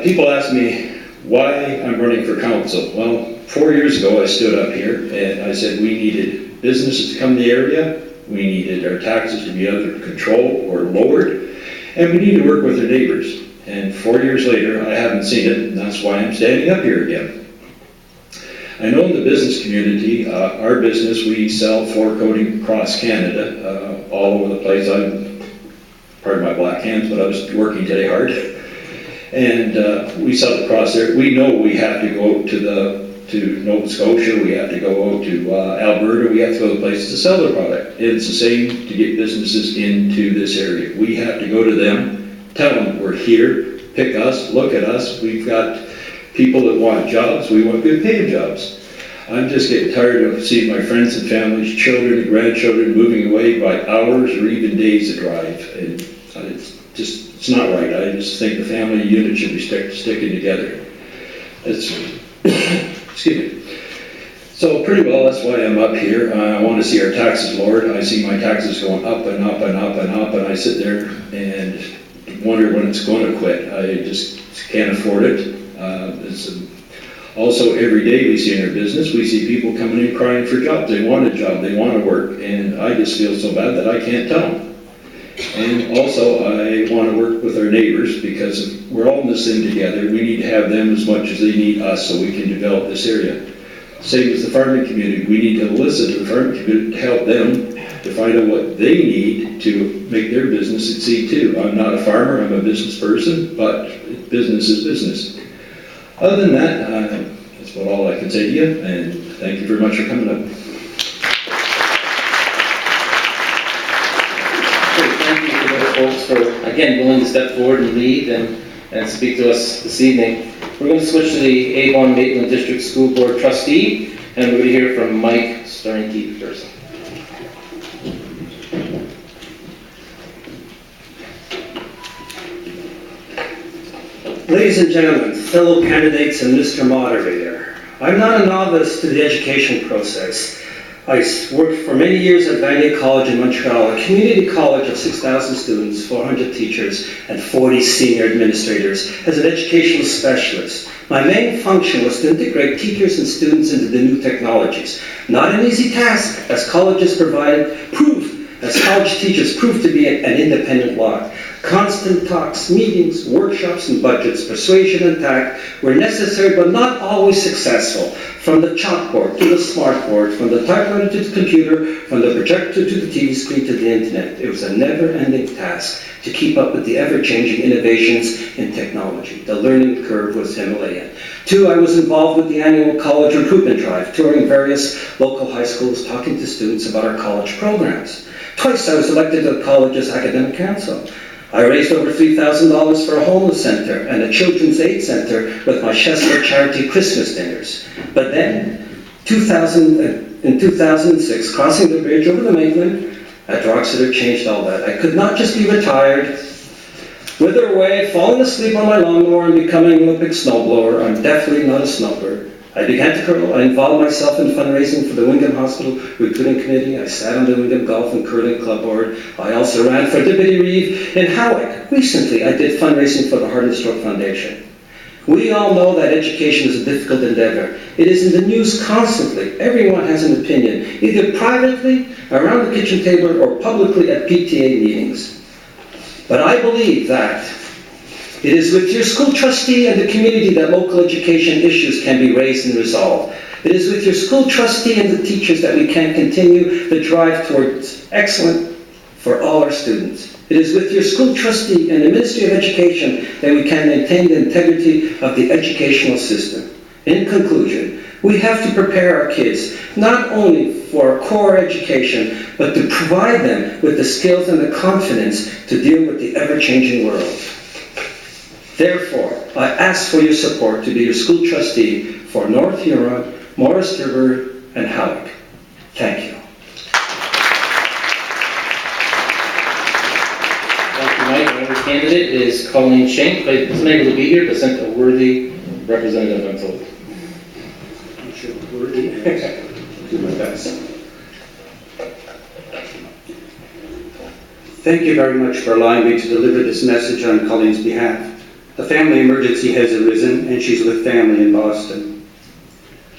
People ask me why I'm running for council. Well, 4 years ago I stood up here and I said we needed businesses to come to the area, we needed our taxes to be under control or lowered, and we need to work with our neighbors. And 4 years later I haven't seen it, and that's why I'm standing up here again. I know in the business community, our business, we sell floor coating across Canada, all over the place. Pardon my black hands, but I was working today hard. And we sell across there. We know we have to go to Nova Scotia, we have to go to Alberta, we have to go to places to sell their product. It's the same to get businesses into this area. We have to go to them, tell them we're here, pick us, look at us. We've got people that want jobs, we want good paying jobs. I'm just getting tired of seeing my friends and families, children and grandchildren moving away by hours or even days of drive. And it's not right. I just think the family unit should be sticking together. Excuse me. So pretty well, that's why I'm up here. I want to see our taxes lowered. I see my taxes going up and up and up and up, and I sit there and wonder when it's going to quit. I just can't afford it. Also, every day we see in our business, we see people coming in crying for jobs. They want a job, they want to work, and I just feel so bad that I can't tell them. And also, I want to work with our neighbors because if we're all in this thing together. We need to have them as much as they need us so we can develop this area. Same as the farming community. We need to listen to the farming community to help them to find out what they need to make their business succeed too. I'm not a farmer, I'm a business person, but business is business. Other than that, that's about all I can say to you, and thank you very much for coming up. Thank you to those folks for, again, willing to step forward and lead and speak to us this evening. We're going to switch to the Avon-Maitland District School Board Trustee, and we're going to hear from Mike Sternke first. Ladies and gentlemen, fellow candidates and Mr. Moderator, I'm not a novice to the education process. I worked for many years at Vanier College in Montreal, a community college of 6,000 students, 400 teachers, and 40 senior administrators as an educational specialist. My main function was to integrate teachers and students into the new technologies. Not an easy task, as college teachers proved to be an independent lot. Constant talks, meetings, workshops, and budgets, persuasion and tact were necessary but not always successful. From the chalkboard to the smartboard, from the typewriter to the computer, from the projector to the TV screen to the internet, it was a never-ending task to keep up with the ever-changing innovations in technology. The learning curve was Himalayan. 2, I was involved with the annual college recruitment drive, touring various local high schools, talking to students about our college programs. Twice I was elected to the college's academic council. I raised over $3,000 for a homeless center and a children's aid center with my Chester charity Christmas dinners. But then, in 2006, crossing the bridge over the Maitland at Roxeter changed all that. I could not just be retired, wither away, falling asleep on my lawnmower and becoming an Olympic snowblower. I'm definitely not a snowbird. I began to curl. I involved myself in fundraising for the Wingham Hospital Recruiting Committee. I sat on the Wingham Golf and Curling Club Board. I also ran for Deputy Reeve in Howick. Recently, I did fundraising for the Heart and Stroke Foundation. We all know that education is a difficult endeavor. It is in the news constantly. Everyone has an opinion, either privately, around the kitchen table, or publicly at PTA meetings. But I believe that it is with your school trustee and the community that local education issues can be raised and resolved. It is with your school trustee and the teachers that we can continue the drive towards excellence for all our students. It is with your school trustee and the Ministry of Education that we can maintain the integrity of the educational system. In conclusion, we have to prepare our kids not only for core education, but to provide them with the skills and the confidence to deal with the ever-changing world. Therefore, I ask for your support to be your school trustee for North Huron, Morris River, and Howick. Thank you. Thank you, Mike. Our other candidate is Colleen Schenk. Wasn't able to be here, but sent a worthy representative, I'm told. I'm sure worthy. Do my best. Thank you very much for allowing me to deliver this message on Colleen's behalf. A family emergency has arisen, and she's with family in Boston.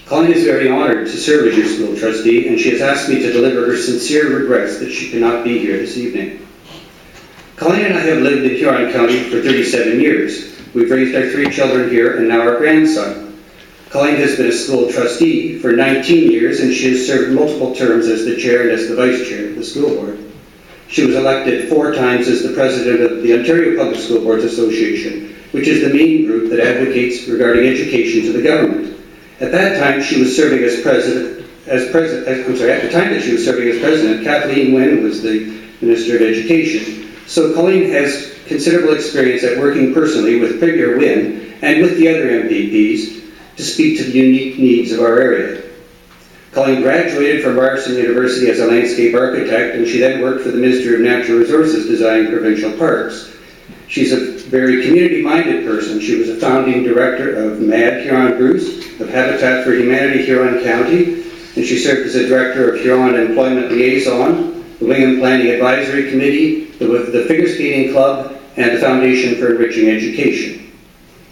Colleen is very honored to serve as your school trustee, and she has asked me to deliver her sincere regrets that she cannot be here this evening. Colleen and I have lived in Huron County for 37 years. We've raised our 3 children here and now our grandson. Colleen has been a school trustee for 19 years, and she has served multiple terms as the chair and as the vice chair of the school board. She was elected 4 times as the president of the Ontario Public School Boards Association, which is the main group that advocates regarding education to the government. At that time, she was serving as president. At the time that she was serving as president, Kathleen Wynne was the Minister of Education. So Colleen has considerable experience at working personally with Premier Wynne and with the other MPPs to speak to the unique needs of our area. Colleen graduated from Ryerson University as a landscape architect, and she then worked for the Ministry of Natural Resources designing provincial parks. She's a very community-minded person. She was a founding director of MAD Huron Bruce, of Habitat for Humanity Huron County, and she served as a director of Huron Employment Liaison, the Wingham Planning Advisory Committee, the Figure Skating Club, and the Foundation for Enriching Education.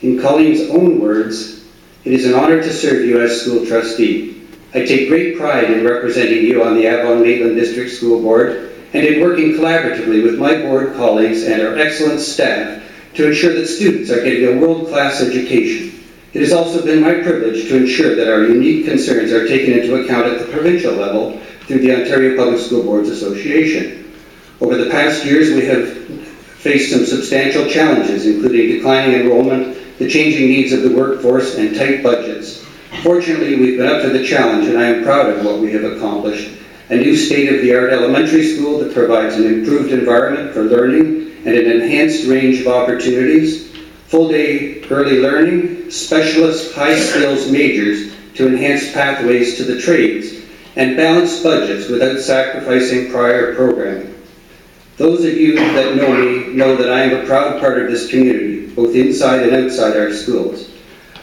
In Colleen's own words, "It is an honor to serve you as school trustee. I take great pride in representing you on the Avon-Maitland District School Board and in working collaboratively with my board colleagues and our excellent staff to ensure that students are getting a world-class education. It has also been my privilege to ensure that our unique concerns are taken into account at the provincial level through the Ontario Public School Boards Association. Over the past years, we have faced some substantial challenges, including declining enrollment, the changing needs of the workforce, and tight budgets. Fortunately, we've been up to the challenge, and I am proud of what we have accomplished. A new state-of-the-art elementary school that provides an improved environment for learning and an enhanced range of opportunities, full-day early learning, specialist high-skills majors to enhance pathways to the trades, and balanced budgets without sacrificing prior programming. Those of you that know me know that I am a proud part of this community, both inside and outside our schools.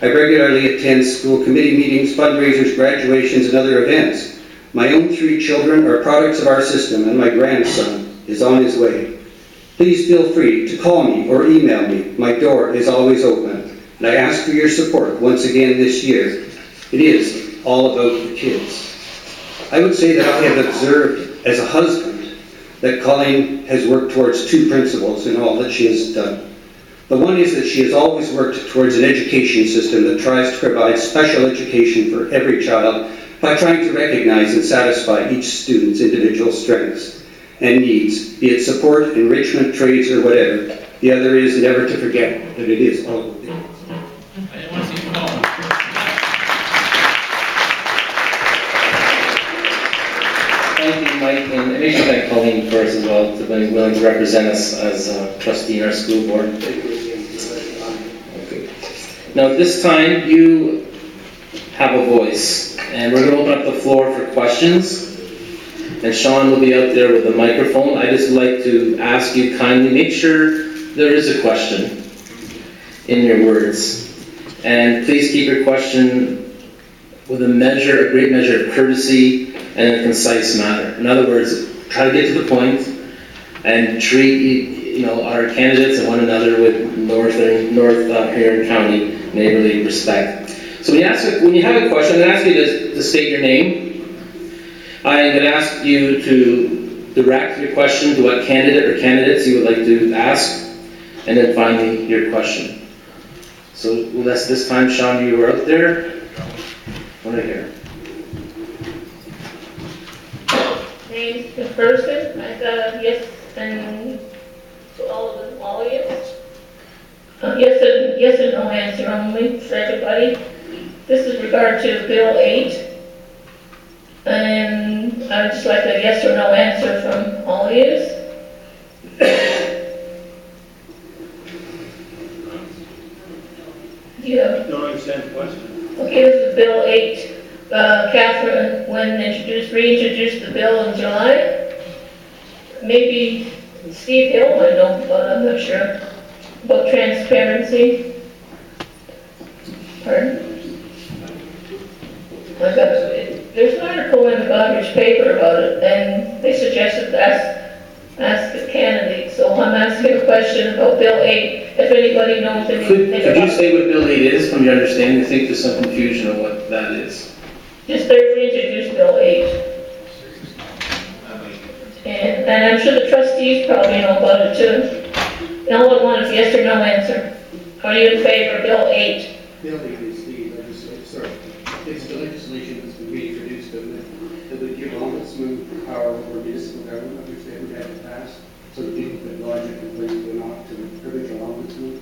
I regularly attend school committee meetings, fundraisers, graduations, and other events. My own 3 children are products of our system, and my grandson is on his way. Please feel free to call me or email me. My door is always open, and I ask for your support once again this year. It is all about the kids. I would say that I have observed as a husband that Colleen has worked towards 2 principles in all that she has done. The one is that she has always worked towards an education system that tries to provide special education for every child by trying to recognize and satisfy each student's individual strengths and needs, be it support, enrichment, trades, or whatever. The other is never to forget that it is all about the kids. Thank you, Mike, and make sure to thank Colleen for us as well, for being willing to represent us as a trustee in our school board. Okay. Now, at this time, you have a voice, and we're going to open up the floor for questions. And Sean will be out there with a microphone. I just like to ask you kindly, make sure there is a question in your words. And please keep your question with a great measure of courtesy and in a concise manner. In other words, try to get to the point and treat our candidates and one another with North Huron County neighborly respect. So when you have a question, I'm going to ask you to state your name. I'm going to ask you to direct your question to what candidate or candidates you would like to ask, and then finally your question. So this time, Sean, you were out there. Right here. Name's McPherson. I got a yes and to all of you. Yes and no answer only for everybody. This is regard to Bill 8. And I'd just like a yes or no answer from all of you. Do you have? Don't understand the question. Okay, this is Bill 8, Catherine, when reintroduced the bill in July. Maybe Steve Hill might know about it, I'm not sure. About transparency. Pardon? There's an article in the Goderich paper about it, and they suggested ask the candidate. So I'm asking a question about Bill 8, if anybody knows anything about it. Could you say what Bill 8 is, from your understanding? I think there's some confusion on what that is. Just they've reintroduced Bill 8. And I'm sure the trustees probably know about it too. And all I want is yes or no answer. Are you in favor of Bill 8? Bill 8 is it's the legislation that's been reintroduced that would give ombudsman power over municipal government, which they would have to pass, so that people could lodge a complaint to the provincial ombudsman.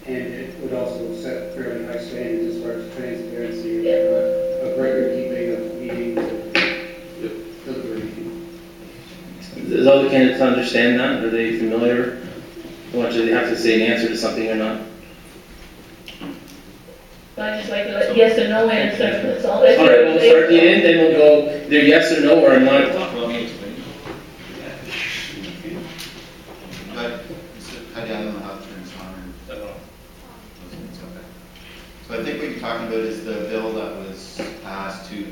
And it would also set fairly high standards as far as transparency of record keeping of meetings and deliberation. Does all the candidates understand that? Are they familiar? Or do they have to say an answer to something or not? I just like a yes or no answer, that's all. All right, we'll start the end, then we'll go either yes or no or I'm not. So I think what you're talking about is the bill that was passed to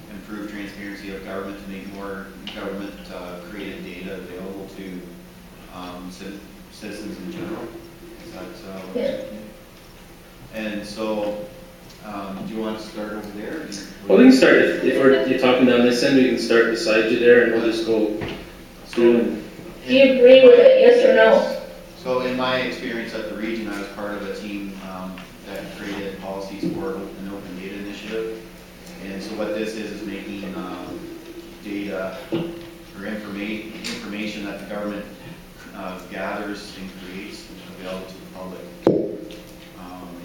improve transparency of government, to make more government created data available to citizens in general. Is that what you're saying? And so, do you want to start over there? Well, we can start, if you're talking down this end, we can start beside you there and we'll just go through. Do you agree with it, yes or no? So in my experience at the region, I was part of a team that created policies for an open data initiative. And so what this is making data or information that the government gathers and creates available to the public.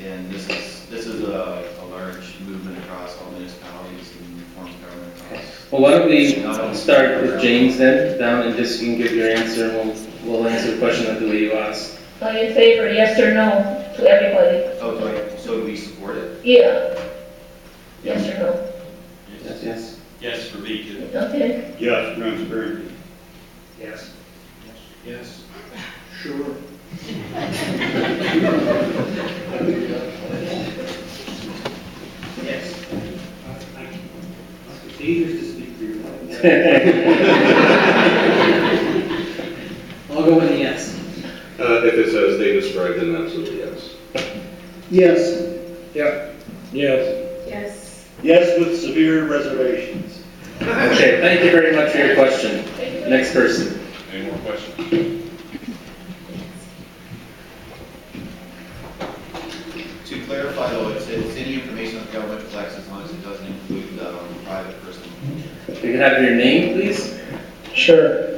And this is a large movement across all municipalities and forms of government across. Well, why don't we start with James then, down, and just you can give your answer and we'll answer the question that the way you asked. Are you in favor, yes or no, to everybody? Oh, so do we support it? Yeah. Yes or no? Yes, yes. Yes for me too. Okay. Yes, transparency. Yes. Yes. Sure. Yes. It's dangerous to speak for you. I'll go with a yes. If it's as they described, then absolutely yes. Yes. Yeah. Yes. Yes. Yes, with severe reservations. Okay, thank you very much for your question. Next person. Any more questions? To clarify though, it's any information that the government collects as long as it doesn't include private personal information. You can have your name, please. Sure.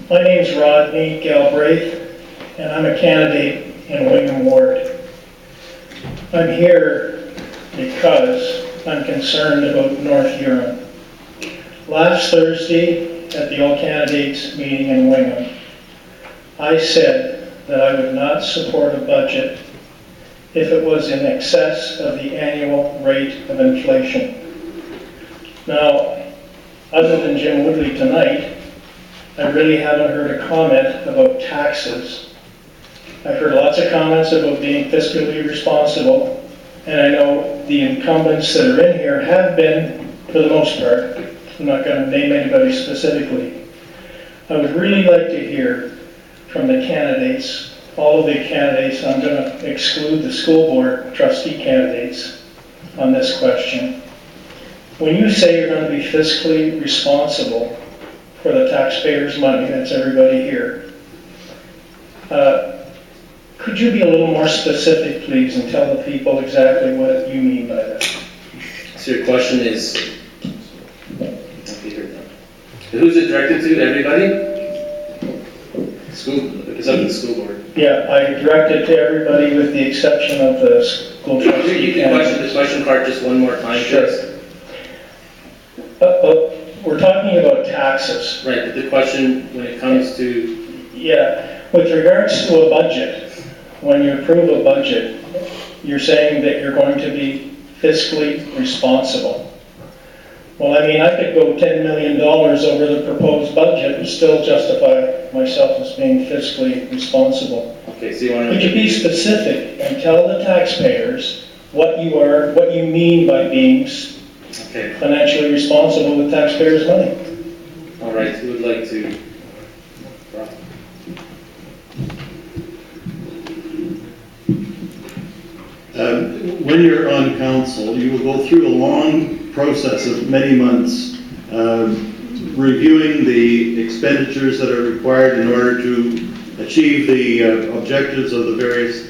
My name's Rodney Galbraith, and I'm a candidate in Wingham Ward. I'm here because I'm concerned about North Huron. Last Thursday at the All Candidates meeting in Wingham, I said that I would not support a budget if it was in excess of the annual rate of inflation. Now, other than Jim Woodley tonight, I really haven't heard a comment about taxes. I've heard lots of comments about being fiscally responsible, and I know the incumbents that are in here have been, for the most part. I'm not going to name anybody specifically. I would really like to hear from the candidates, all of the candidates. I'm going to exclude the school board trustee candidates on this question. When you say you're going to be fiscally responsible for the taxpayers' money, that's everybody here, could you be a little more specific, please, and tell the people exactly what you mean by that? So your question is, who's it directed to? Everybody? School, it's up to the school board. Yeah, I direct it to everybody with the exception of the school trustee. You can question the question part just one more time, sure. We're talking about taxes. Right, but the question when it comes to... Yeah, with regards to a budget, when you approve a budget, you're saying that you're going to be fiscally responsible. Well, I mean, I could go $10 million over the proposed budget and still justify myself as being fiscally responsible. Okay, so you want to... Could you be specific and tell the taxpayers what you mean by being financially responsible with taxpayers' money? All right, who would like to? When you're on council, you will go through a long process of many months reviewing the expenditures that are required in order to achieve the objectives of the various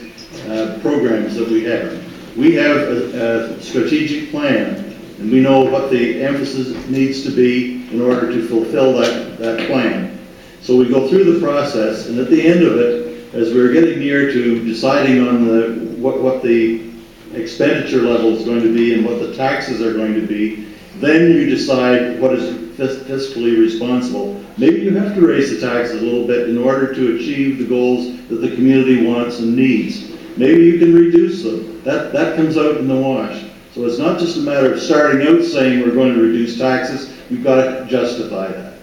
programs that we have. We have a strategic plan, and we know what the emphasis needs to be in order to fulfill that plan. So we go through the process, and at the end of it, as we're getting near to deciding on what the expenditure level is going to be and what the taxes are going to be, then you decide what is fiscally responsible. Maybe you have to raise the taxes a little bit in order to achieve the goals that the community wants and needs. Maybe you can reduce them. That comes out in the wash. So it's not just a matter of starting out saying we're going to reduce taxes. You've got to justify that.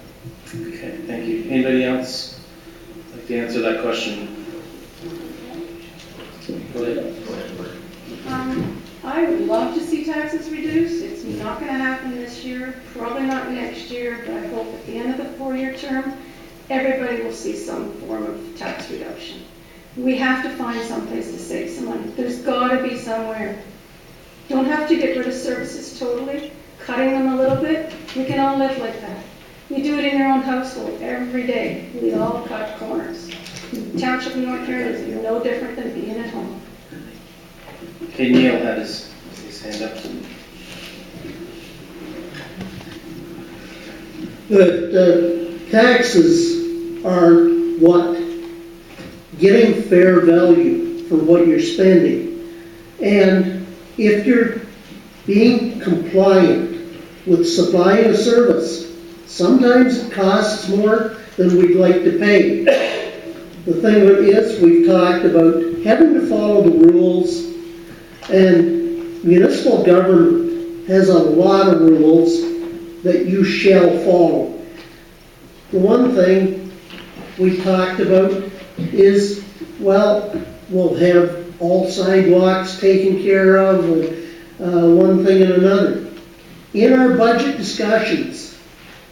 Okay, thank you. Anybody else like to answer that question? Go ahead. I would love to see taxes reduced. It's not going to happen this year, probably not next year, but I hope at the end of the 4-year term, everybody will see some form of tax reduction. We have to find some place to save some money. There's got to be somewhere. Don't have to get rid of services totally, cutting them a little bit. We can all live like that. You do it in your own household every day. We all cut corners. The Township of North Carolina is no different than being at home. Okay, Neil had his hand up. The taxes are what? Getting fair value for what you're spending. And if you're being compliant with supplying a service, sometimes it costs more than we'd like to pay. The thing is, we've talked about having to follow the rules, and municipal government has a lot of rules that you shall follow. The one thing we talked about is, well, we'll have all sidewalks taken care of, and one thing and another. In our budget discussions,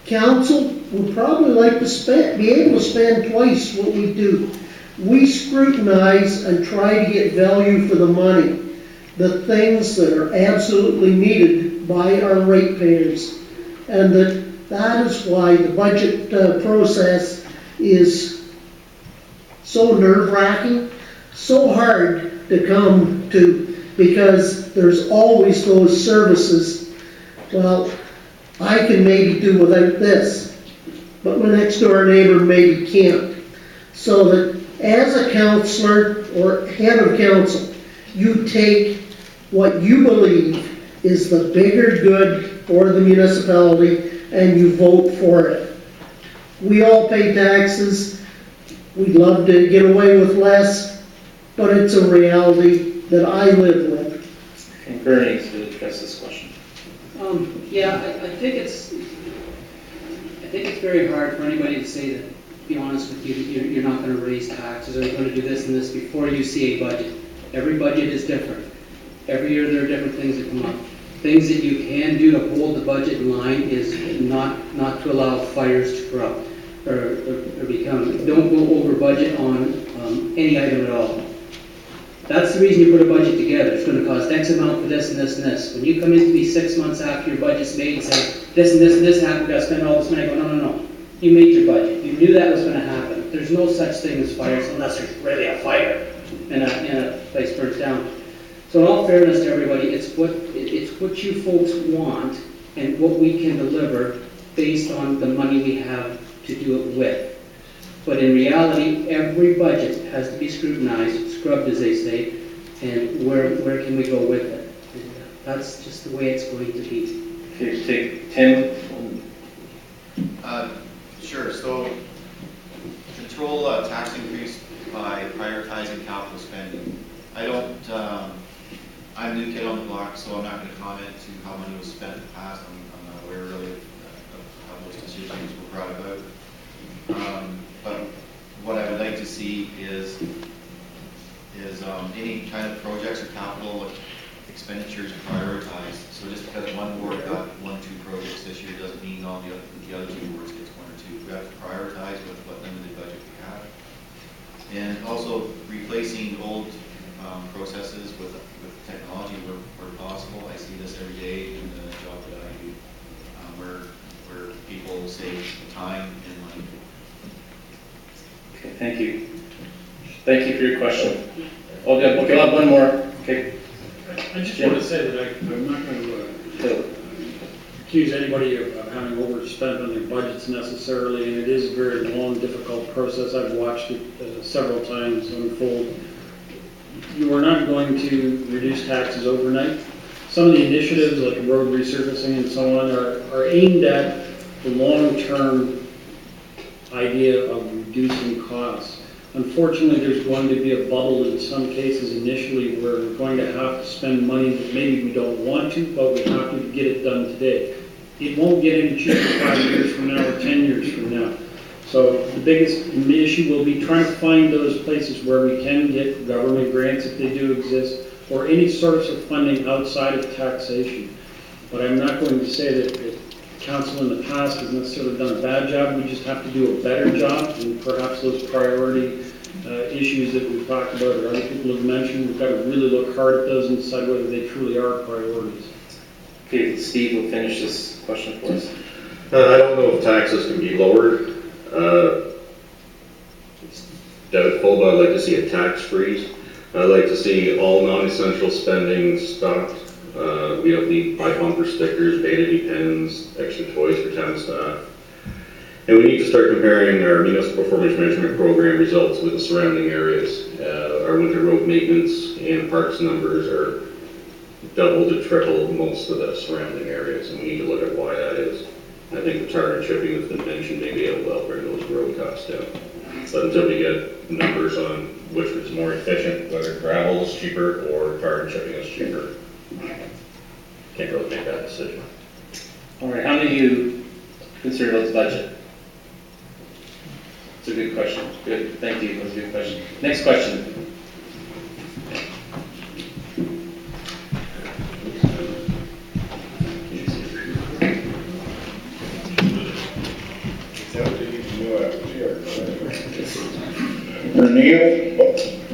council would probably like to be able to spend twice what we do. We scrutinize and try to get value for the money, the things that are absolutely needed by our ratepayers, and that is why the budget process is so nerve-wracking, so hard to come to, because there's always those services. Well, I can maybe do without this, but my next door neighbor maybe can't. So that as a councillor or head of council, you take what you believe is the bigger good for the municipality and you vote for it. We all pay taxes. We'd love to get away with less, but it's a reality that I live with. And Bernie to address this question. Yeah, I think it's very hard for anybody to say that, to be honest with you, you're not going to raise taxes or you're going to do this and this before you see a budget. Every budget is different. Every year there are different things that come up. Things that you can do to hold the budget in line is not to allow fires to corrupt or become. Don't go over budget on any item at all. That's the reason you put a budget together. It's going to cost X amount for this and this and this. When you come in to be 6 months after your budget's made and say, this and this and this happened, we've got to spend all this money, I go, no. You made your budget. You knew that was going to happen. There's no such thing as fires unless there's really a fire and a place burns down. So in all fairness to everybody, it's what you folks want and what we can deliver based on the money we have to do it with. But in reality, every budget has to be scrutinized, scrubbed as they say, and where can we go with it? And that's just the way it's going to be. Okay, take Tim. Sure, so control tax increase by prioritizing capital spending. I I'm new kid on the block, so I'm not going to comment to how money was spent in the past. I'm not aware really of how those decisions were brought about. But what I would like to see is any kind of projects or capital expenditures prioritized. So just because one ward got 1 or 2 projects this year doesn't mean all the other 2 wards gets 1 or 2. We have to prioritize with what limited budget we have. And also replacing old processes with technology where possible. I see this every day in the job that I do, where people save time and money. Okay, thank you. Thank you for your question. Oh, yeah, okay, we'll have one more. Okay. I just want to say that I'm not going to accuse anybody of having overspent on their budgets necessarily, and it is a very long, difficult process. I've watched it several times unfold. You are not going to reduce taxes overnight. Some of the initiatives, like road resurfacing and so on, are aimed at the long-term idea of reducing costs. Unfortunately, there's going to be a bubble in some cases initially where we're going to have to spend money that maybe we don't want to, but we have to get it done today. It won't get any cheaper 5 years from now or 10 years from now. So the biggest issue will be trying to find those places where we can get government grants, if they do exist, or any source of funding outside of taxation. But I'm not going to say that council in the past has necessarily done a bad job. We just have to do a better job, and perhaps those priority issues that we've talked about or other people have mentioned, we've got to really look hard at those and decide whether they truly are priorities. Okay, Steve will finish this question for us. I don't know if taxes can be lowered. It's doubtful, but I'd like to see a tax freeze. I'd like to see all non-essential spending stopped. We don't need buy bumper stickers, vanity pens, extra toys for town staff. And we need to start comparing our municipal performance management program results with the surrounding areas. Our winter road maintenance and parks numbers are double to triple most of the surrounding areas, and we need to look at why that is. I think the tar and chipping that's been mentioned may be able to help bring those road costs down. But until we get numbers on which is more efficient, whether gravel is cheaper or tar and chipping is cheaper, can't really make that decision. All right, how many of you consider those budget? It's a good question. Good, thank you. That's a good question. Next question.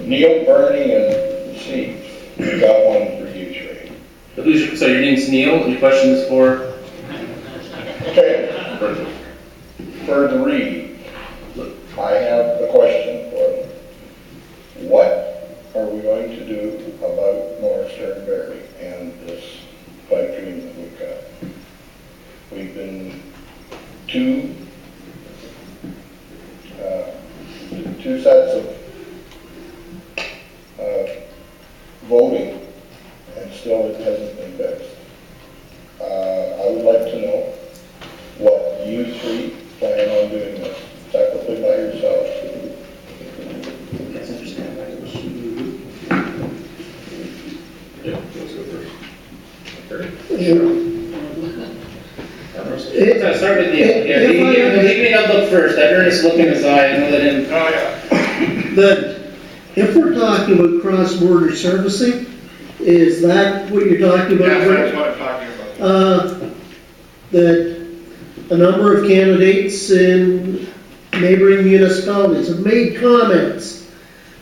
Neil, Bernie, and Steve. We got one for you three. So your name's Neil, and your question is for? Okay. For the read, I have a question for them. What are we going to do about North Sternberry and this pipe dream that we've got? We've been two sets of voting, and still it hasn't been fixed. I would like to know what you three plan on doing this, separately by yourself. That's interesting. Yeah, let's go first. Let's start with Neil. Yeah, leave me not look first. That Ernest look in his eye and let him. Oh, yeah. But if we're talking about cross-border servicing, is that what you're talking about? Yeah, that's what I'm talking about. That a number of candidates in neighboring municipalities have made comments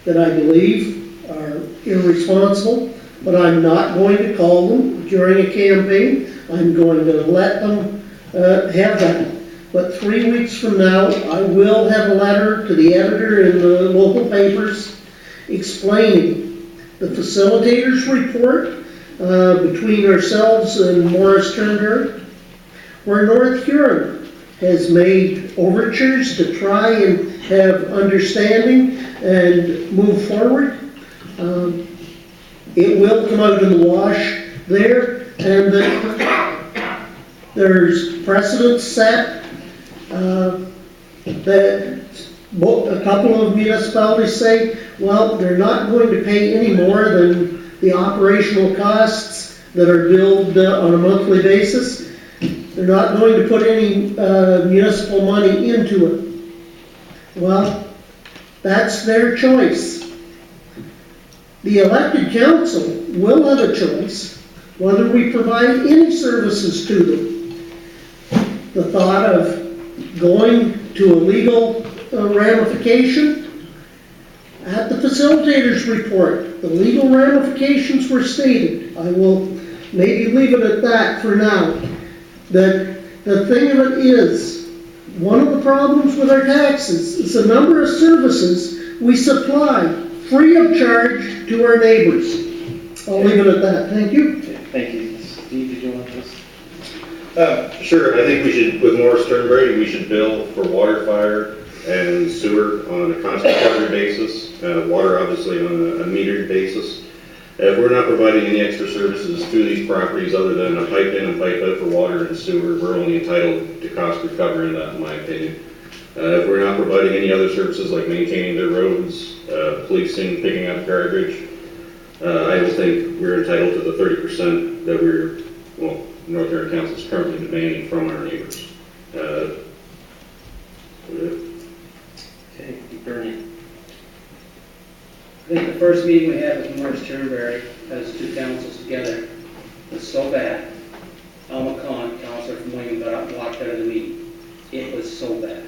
that I believe are irresponsible, but I'm not going to call them during a campaign. I'm going to let them have that. But 3 weeks from now, I will have a letter to the editor in the local papers explaining the facilitators report between ourselves and Morris Turnberg, where North Huron has made overtures to try and have understanding and move forward. It will come out in the wash there, and that there's precedents set that a couple of municipalities say, well, they're not going to pay any more than the operational costs that are billed on a monthly basis. They're not going to put any municipal money into it. Well, that's their choice. The elected council will have a choice whether we provide any services to them. The thought of going to a legal ramification, at the facilitator's report, the legal ramifications were stated. I will maybe leave it at that for now. That the thing of it is, one of the problems with our taxes is the number of services we supply free of charge to our neighbors. I'll leave it at that. Thank you. Thank you. Steve, did you want this? Sure, I think we should, with Morris Turnberry, we should bill for water, fire, and sewer on a constant recovery basis. Water obviously on a metered basis. If we're not providing any extra services to these properties other than a pipe in and pipe out for water and sewer, we're only entitled to cost recovery in that, in my opinion. If we're not providing any other services like maintaining their roads, policing, picking up garbage, I don't think we're entitled to the 30% that North Huron Council is currently demanding from our neighbors. Okay, Bernie. I think the first meeting we had with Morris Turnberry as two councils together was so bad. Al McCon, councillor from William, got up and walked out of the meeting. It was so bad.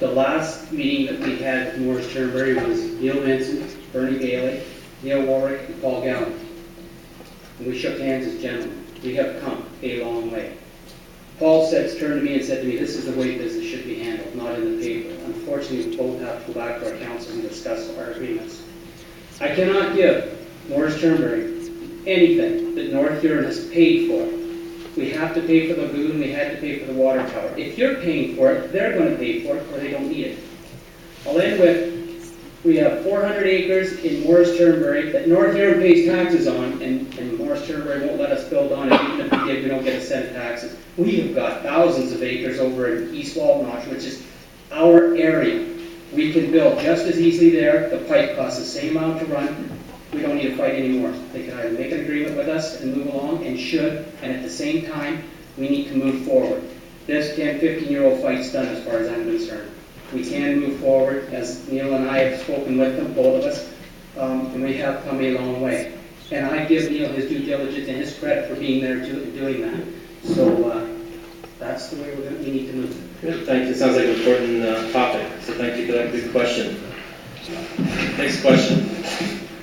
The last meeting that we had with Morris Turnberry was Neil Vincent, Bernie Bailey, Neil Warwick, and Paul Gallen. And we shook hands as gentlemen. We have come a long way. Paul turned to me and said to me, this is the way business should be handled, not in the paper. Unfortunately, we both have to go back to our council and discuss our agreements. I cannot give Morris Turnberry anything that North Huron has paid for. We have to pay for the lagoon, we had to pay for the water tower. If you're paying for it, they're going to pay for it, or they don't need it. I'll end with, we have 400 acres in Morris Turnberry that North Huron pays taxes on, and Morris Turnberry won't let us build on it. Even if we did, we don't get a cent of taxes. We have got thousands of acres over in East Walnut, which is our area. We can build just as easily there. The pipe costs the same amount to run. We don't need to fight anymore. They can either make an agreement with us and move along, and should, and at the same time, we need to move forward. This 10, 15-year-old fight's done as far as I'm concerned. We can move forward, as Neil and I have spoken with them, both of us, and we have come a long way. And I give Neil his due diligence and his credit for being there doing that. So that's the way we need to move. Good, thank you. Sounds like an important topic, so thank you for that good question. Next question.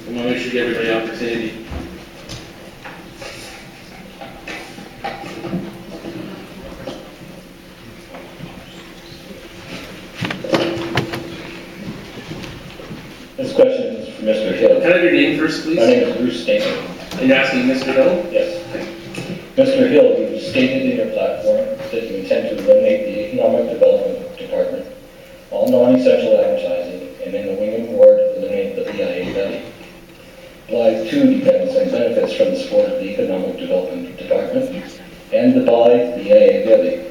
I want to make sure you give everybody an opportunity. This question is for Mr. Hill. Can I have your name first, please? My name is Bruce Stamen. And you're asking Mr. Hill? Yes. Mr. Hill, you stated in your platform that you intend to eliminate the Economic Development Department, all non-essential advertising, and in the Wingham Ward, eliminate the BIA levy. Blyth 2 depends on benefits from the support of the Economic Development Department and the Blyth BIA levy.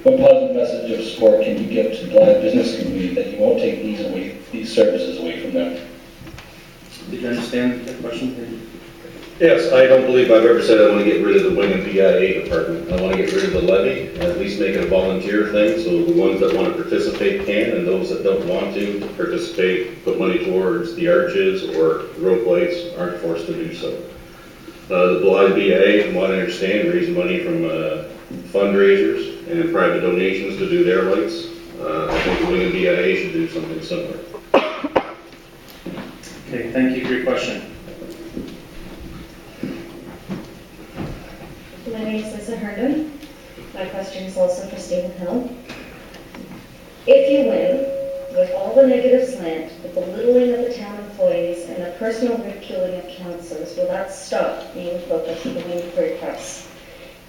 What positive message of support can you give to the Blyth business community that you won't take these services away from them? Did you understand the question? Yes, I don't believe I've ever said I want to get rid of the Wingham BIA department. I want to get rid of the levy, at least make it a volunteer thing, so the ones that want to participate can, and those that don't want to participate, put money towards the arches or road lights, aren't forced to do so. The Blyth BIA, from what I understand, raise money from fundraisers and private donations to do their lights. I think the Wingham BIA should do something similar. Okay, thank you for your question. My name is Lisa Herndon. My question is also for Stephen Hill. If you win, with all the negative slant, the belittling of the town employees, and the personal ridiculing of councillors, will that stop being focused on the Wingham Free Press?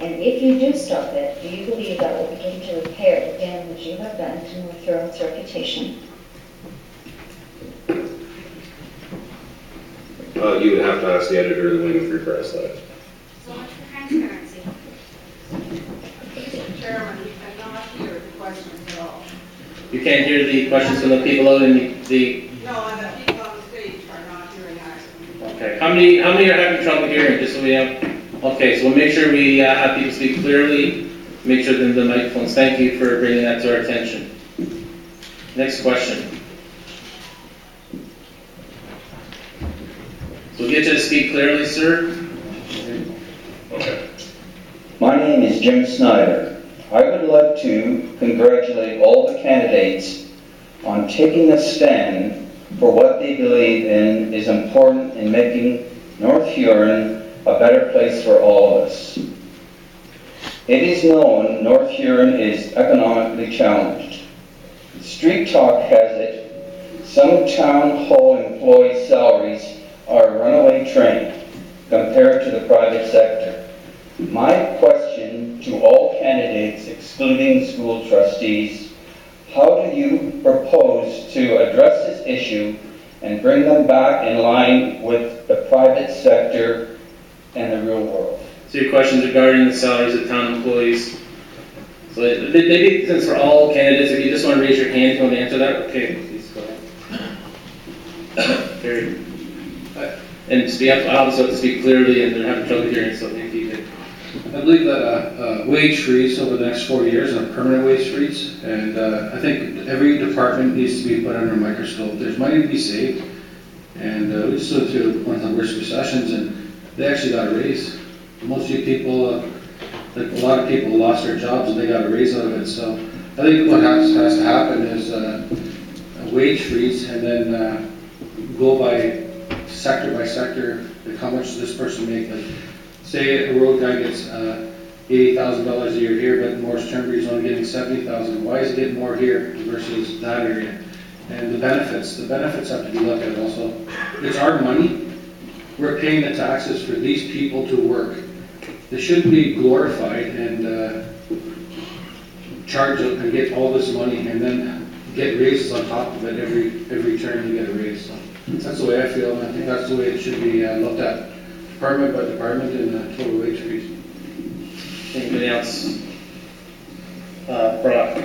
And if you do stop it, do you believe that will begin to repair the damage you have done to North Huron's reputation? You would have to ask the editor of the Wingham Free Press that. So much for transparency. Chairman, we cannot hear the questions at all. You can't hear the questions from the people out in the... No, and the people on the stage are not hearing either. Okay, how many are having trouble hearing, just so we have, okay, so we'll make sure we have people speak clearly, make sure that the microphones, thank you for bringing that to our attention. Next question. So we'll get you to speak clearly, sir. Okay. My name is Jim Snyder. I would like to congratulate all the candidates on taking a stand for what they believe in is important in making North Huron a better place for all of us. It is known North Huron is economically challenged. Street Talk has it, some town hall employee salaries are a runaway train compared to the private sector. My question to all candidates, excluding school trustees, how do you propose to address this issue and bring them back in line with the private sector and the real world? So your questions regarding the salaries of town employees. So maybe since we're all candidates, if you just want to raise your hand if you want to answer that, okay, please go ahead. Very. And speak up, obviously have to speak clearly, and they're having trouble hearing, so they keep it. I believe that a wage freeze over the next 4 years, and a permanent wage freeze, and I think every department needs to be put under a microscope. There's money to be saved, and we just went through one of the worst recessions, and they actually got a raise. Most of you people, like a lot of people lost their jobs, and they got a raise out of it. So I think what has to happen is a wage freeze, and then go by sector, like how much does this person make? Like, say a road guy gets $80,000 a year here, but Morris Turnberry is only getting $70,000. Why is he getting more here versus that area? And the benefits have to be looked at also. It's our money. We're paying the taxes for these people to work. They shouldn't be glorified and charge them and get all this money and then get raises on top of it every term you get a raise. So that's the way I feel, and I think that's the way it should be looked at. Department by department and total wage freeze. Anybody else? Brock?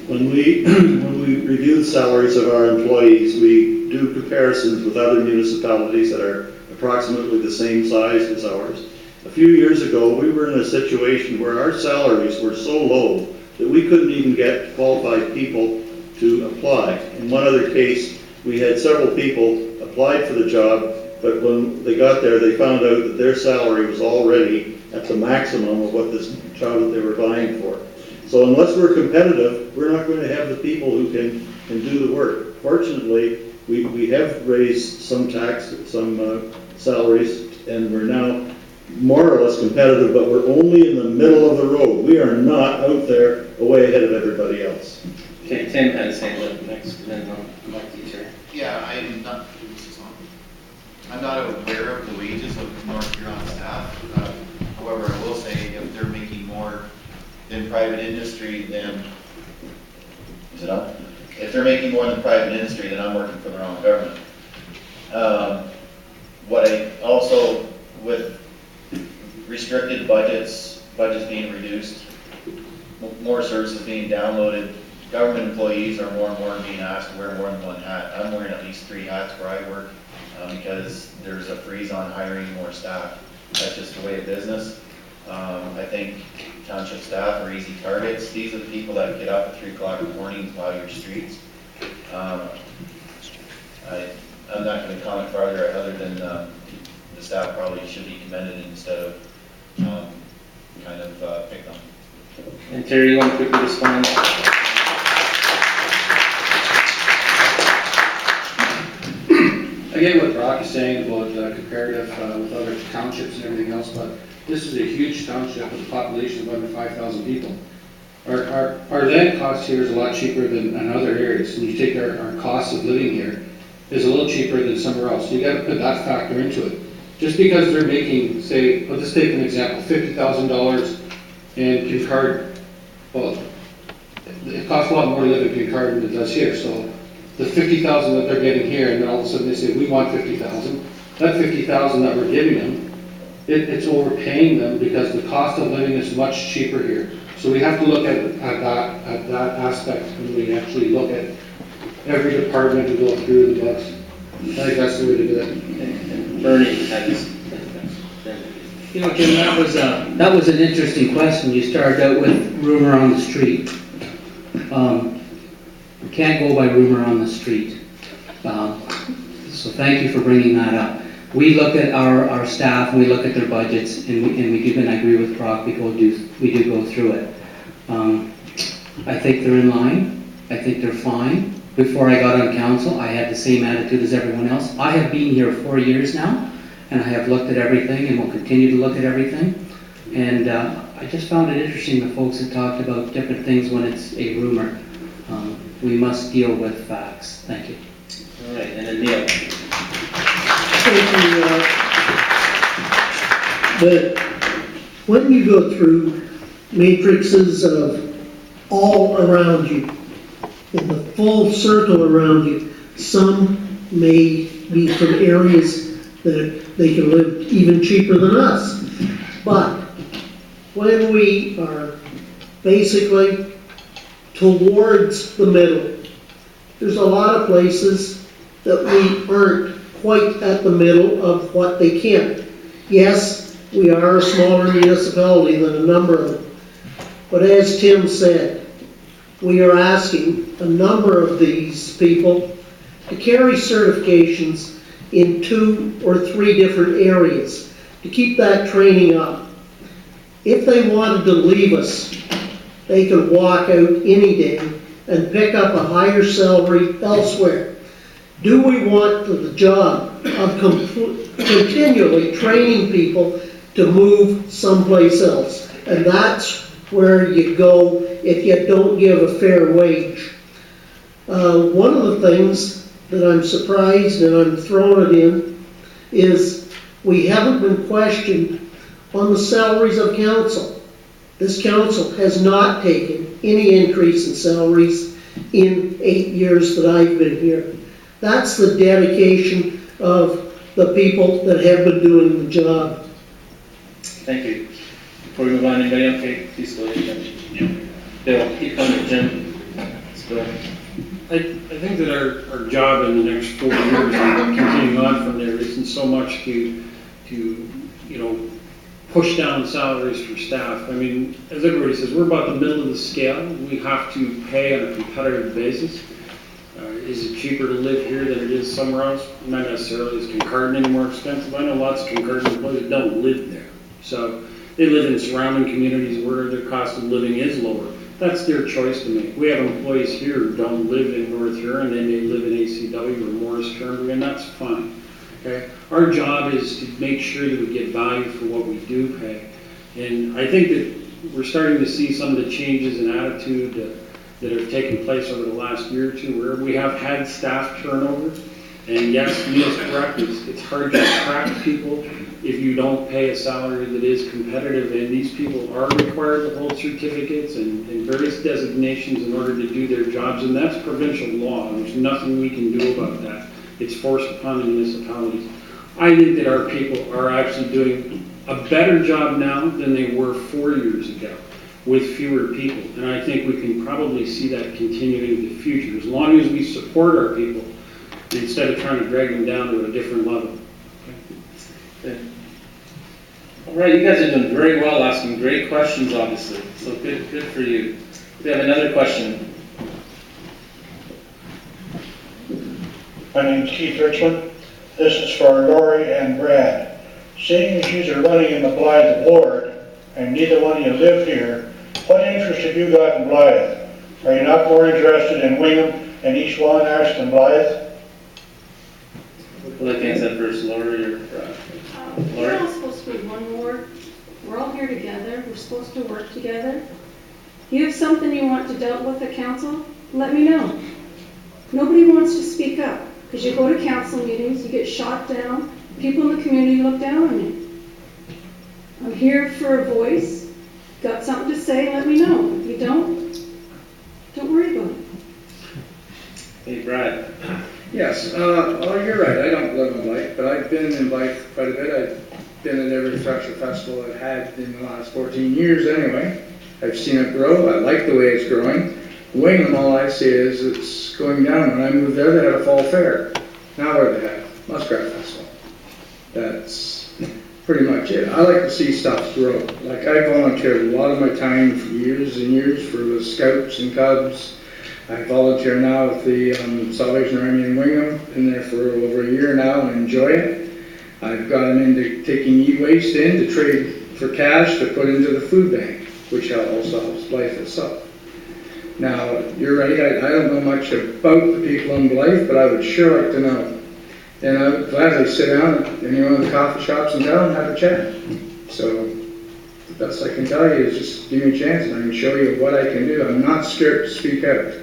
When we review the salaries of our employees, we do comparisons with other municipalities that are approximately the same size as ours. A few years ago, we were in a situation where our salaries were so low that we couldn't even get qualified people to apply. In one other case, we had several people applied for the job, but when they got there, they found out that their salary was already at the maximum of what this job that they were vying for. So unless we're competitive, we're not going to have the people who can do the work. Fortunately, we have raised some salaries, and we're now more or less competitive, but we're only in the middle of the road. We are not out there way ahead of everybody else. Okay, Tim had his hand up next, and then I'll back to you, Chair. Yeah, I'm not aware of the wages of North Huron staff. However, I will say if they're making more than private industry, then is it on? If they're making more than private industry, then I'm working for the wrong government. What I also, with restricted budgets being reduced, more services being downloaded, government employees are more and more being asked to wear more than one hat. I'm wearing at least 3 hats where I work because there's a freeze on hiring more staff. That's just the way of business. I think township staff are easy targets. These are the people that get up at 3 o'clock in the morning and plow your streets. I'm not going to comment farther other than the staff probably should be commended instead of kind of picked on. And Terry, you want to quickly respond? I get what Brock is saying about comparative with other townships and everything else, but this is a huge township with a population of under 5,000 people. Our land cost here is a lot cheaper than in other areas. And you take our cost of living here is a little cheaper than somewhere else. So you got to put that factor into it. Just because they're making, say, let's just take an example, $50,000 in Kincardine. Well, it costs a lot more to live in Kincardine than it does here. So the $50,000 that they're getting here, and then all of a sudden they say, we want $50,000. That $50,000 that we're giving them, it's overpaying them because the cost of living is much cheaper here. So we have to look at that aspect when we actually look at every department and go through the books. I think that's the way to do it. Bernie had this. You know, Jim, that was an interesting question. You started out with rumor on the street. We can't go by rumor on the street. So thank you for bringing that up. We look at our staff, we look at their budgets, and we do, and I agree with Brock, we do go through it. I think they're in line. I think they're fine. Before I got on council, I had the same attitude as everyone else. I have been here 4 years now, and I have looked at everything and will continue to look at everything. And I just found it interesting the folks that talked about different things when it's a rumor. We must deal with facts. Thank you. All right, and then Neil. But when you go through matrices of all around you, in the full circle around you, some may be from areas that they can live even cheaper than us. But when we are basically towards the middle, there's a lot of places that we aren't quite at the middle of what they can. Yes, we are a smaller municipality than a number of them. But as Tim said, we are asking a number of these people to carry certifications in 2 or 3 different areas to keep that training up. If they wanted to leave us, they could walk out any day and pick up a higher salary elsewhere. Do we want the job of continually training people to move someplace else? And that's where you go if you don't give a fair wage. One of the things that I'm surprised, and I'm throwing it in, is we haven't been questioned on the salaries of council. This council has not taken any increase in salaries in 8 years that I've been here. That's the dedication of the people that have been doing the job. Thank you. Before we move on, anybody else? Okay, please go ahead, Jim. Bill, keep coming, Jim. Let's go. I think that our job in the next 4 years and continuing on from there isn't so much to push down salaries for staff. I mean, as everybody says, we're about the middle of the scale. We have to pay on a competitive basis. Is it cheaper to live here than it is somewhere else? Not necessarily. Is Kincardine any more expensive? I know lots of Kincardine employees that don't live there. So they live in surrounding communities where their cost of living is lower. That's their choice to make. We have employees here who don't live in North Huron. They may live in ACW or Morris Turnbury, and that's fine. Okay? Our job is to make sure that we get value for what we do pay. And I think that we're starting to see some of the changes in attitude that have taken place over the last year or two, where we have had staff turnover. And yes, Neil's correct, it's hard to attract people if you don't pay a salary that is competitive, and these people are required to hold certificates and various designations in order to do their jobs, and that's provincial law. There's nothing we can do about that. It's forced upon the municipalities. I think that our people are actually doing a better job now than they were 4 years ago with fewer people, and I think we can probably see that continuing in the future, as long as we support our people instead of trying to drag them down to a different level. Okay. All right, you guys are doing very well, asking great questions, obviously. So good for you. We have another question. My name's Keith Richmond. This is for Lori and Brad. Seeing as you are running in the Blythe ward, and neither one of you live here, what interest have you got in Blythe? Are you not more interested in Wingham and East Wanash than Blythe? Well, I can answer first, Lori or We're all supposed to be one ward. We're all here together. We're supposed to work together. You have something you want to deal with at council? Let me know. Nobody wants to speak up because you go to council meetings, you get shot down. People in the community look down on you. I'm here for a voice. Got something to say? Let me know. If you don't worry about it. Hey, Brad. Yes, well, you're right. I don't live in Blythe, but I've been in Blythe quite a bit. I've been in every Thresher Festival I've had in the last 14 years anyway. I've seen it grow. I like the way it's growing. Wingham, all I see is it's going down. When I moved there, they had a fall fair. Now what do they have? Muskrat Festival. That's pretty much it. I like to see stuff grow. Like I volunteered a lot of my time for years and years for the Scouts and Cubs. I volunteer now with the Salvation Army in Wingham. Been there for over a year now and enjoy it. I've got them into taking e-waste in to trade for cash to put into the food bank, which also helps Blyth itself. Now, you're right, I don't know much about the people in Blyth, but I would sure like to know. And I would gladly sit down at any one of the coffee shops in town and have a chat. So, the best I can tell you is just give me a chance and I can show you what I can do. I'm not scared to speak out.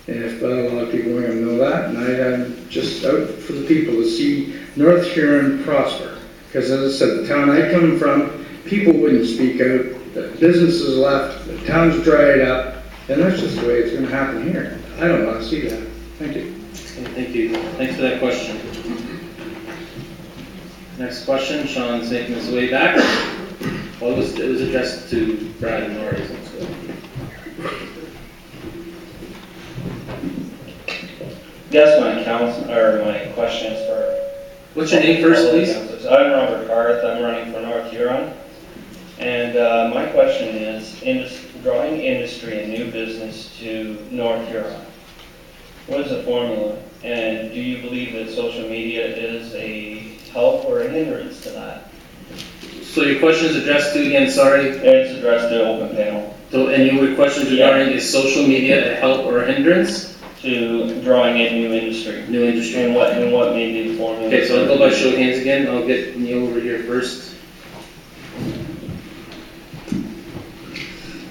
And if a lot of people want to know that, and I am just out for the people to see North Huron prosper. Because as I said, the town I come from, people wouldn't speak out, the businesses left, the town's dried up, and that's just the way it's going to happen here. I don't want to see that. Thank you. Okay, thank you. Thanks for that question. Next question, Sean's making his way back. Well, it was addressed to Brad and Laurie. Yes, my question is for... What's your name first, please? I'm Robert Carth. I'm running for North Huron. And my question is, drawing industry and new business to North Huron. What is the formula? And do you believe that social media is a help or a hindrance to that? So your question is addressed to, again, sorry? It's addressed to open panel. So, and your question is regarding, is social media a help or a hindrance? To drawing in new industry. New industry. And what may be the formula? Okay, so I'll go by show of hands again. I'll get Neil over here first.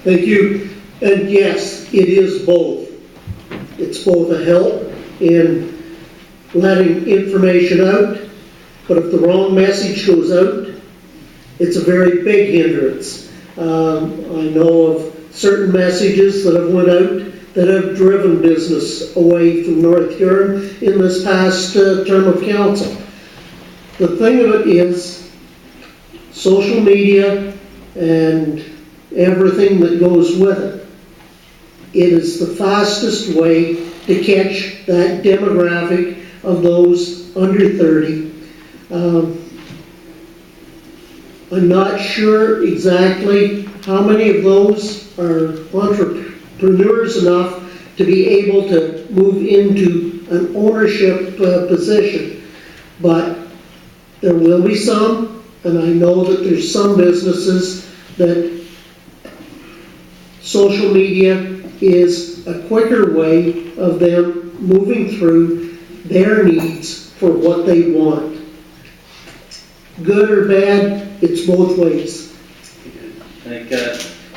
Thank you. And yes, it is both. It's both a help in letting information out, but if the wrong message goes out, it's a very big hindrance. I know of certain messages that have went out that have driven business away from North Huron in this past term of council. The thing of it is, social media and everything that goes with it, it is the fastest way to catch that demographic of those under 30. I'm not sure exactly how many of those are entrepreneurs enough to be able to move into an ownership position, but there will be some, and I know that there's some businesses that social media is a quicker way of them moving through their needs for what they want. Good or bad, it's both ways. I think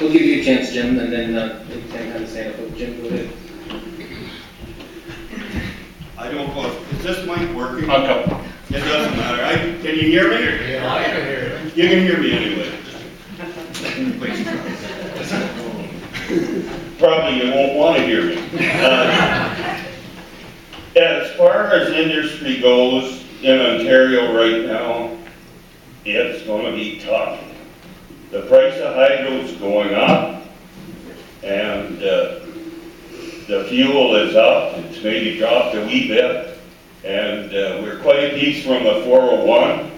we'll give you a chance, Jim, and then you can kind of stand up. Jim, go ahead. I don't know, is this mic working? It doesn't matter. Can you hear me? Yeah, I can hear you. You can hear me anyway. Probably you won't want to hear me. As far as industry goes in Ontario right now, it's going to be tough. The price of hydro is going up, and the fuel is up. It's maybe dropped a wee bit, and we're quite a piece from the 401.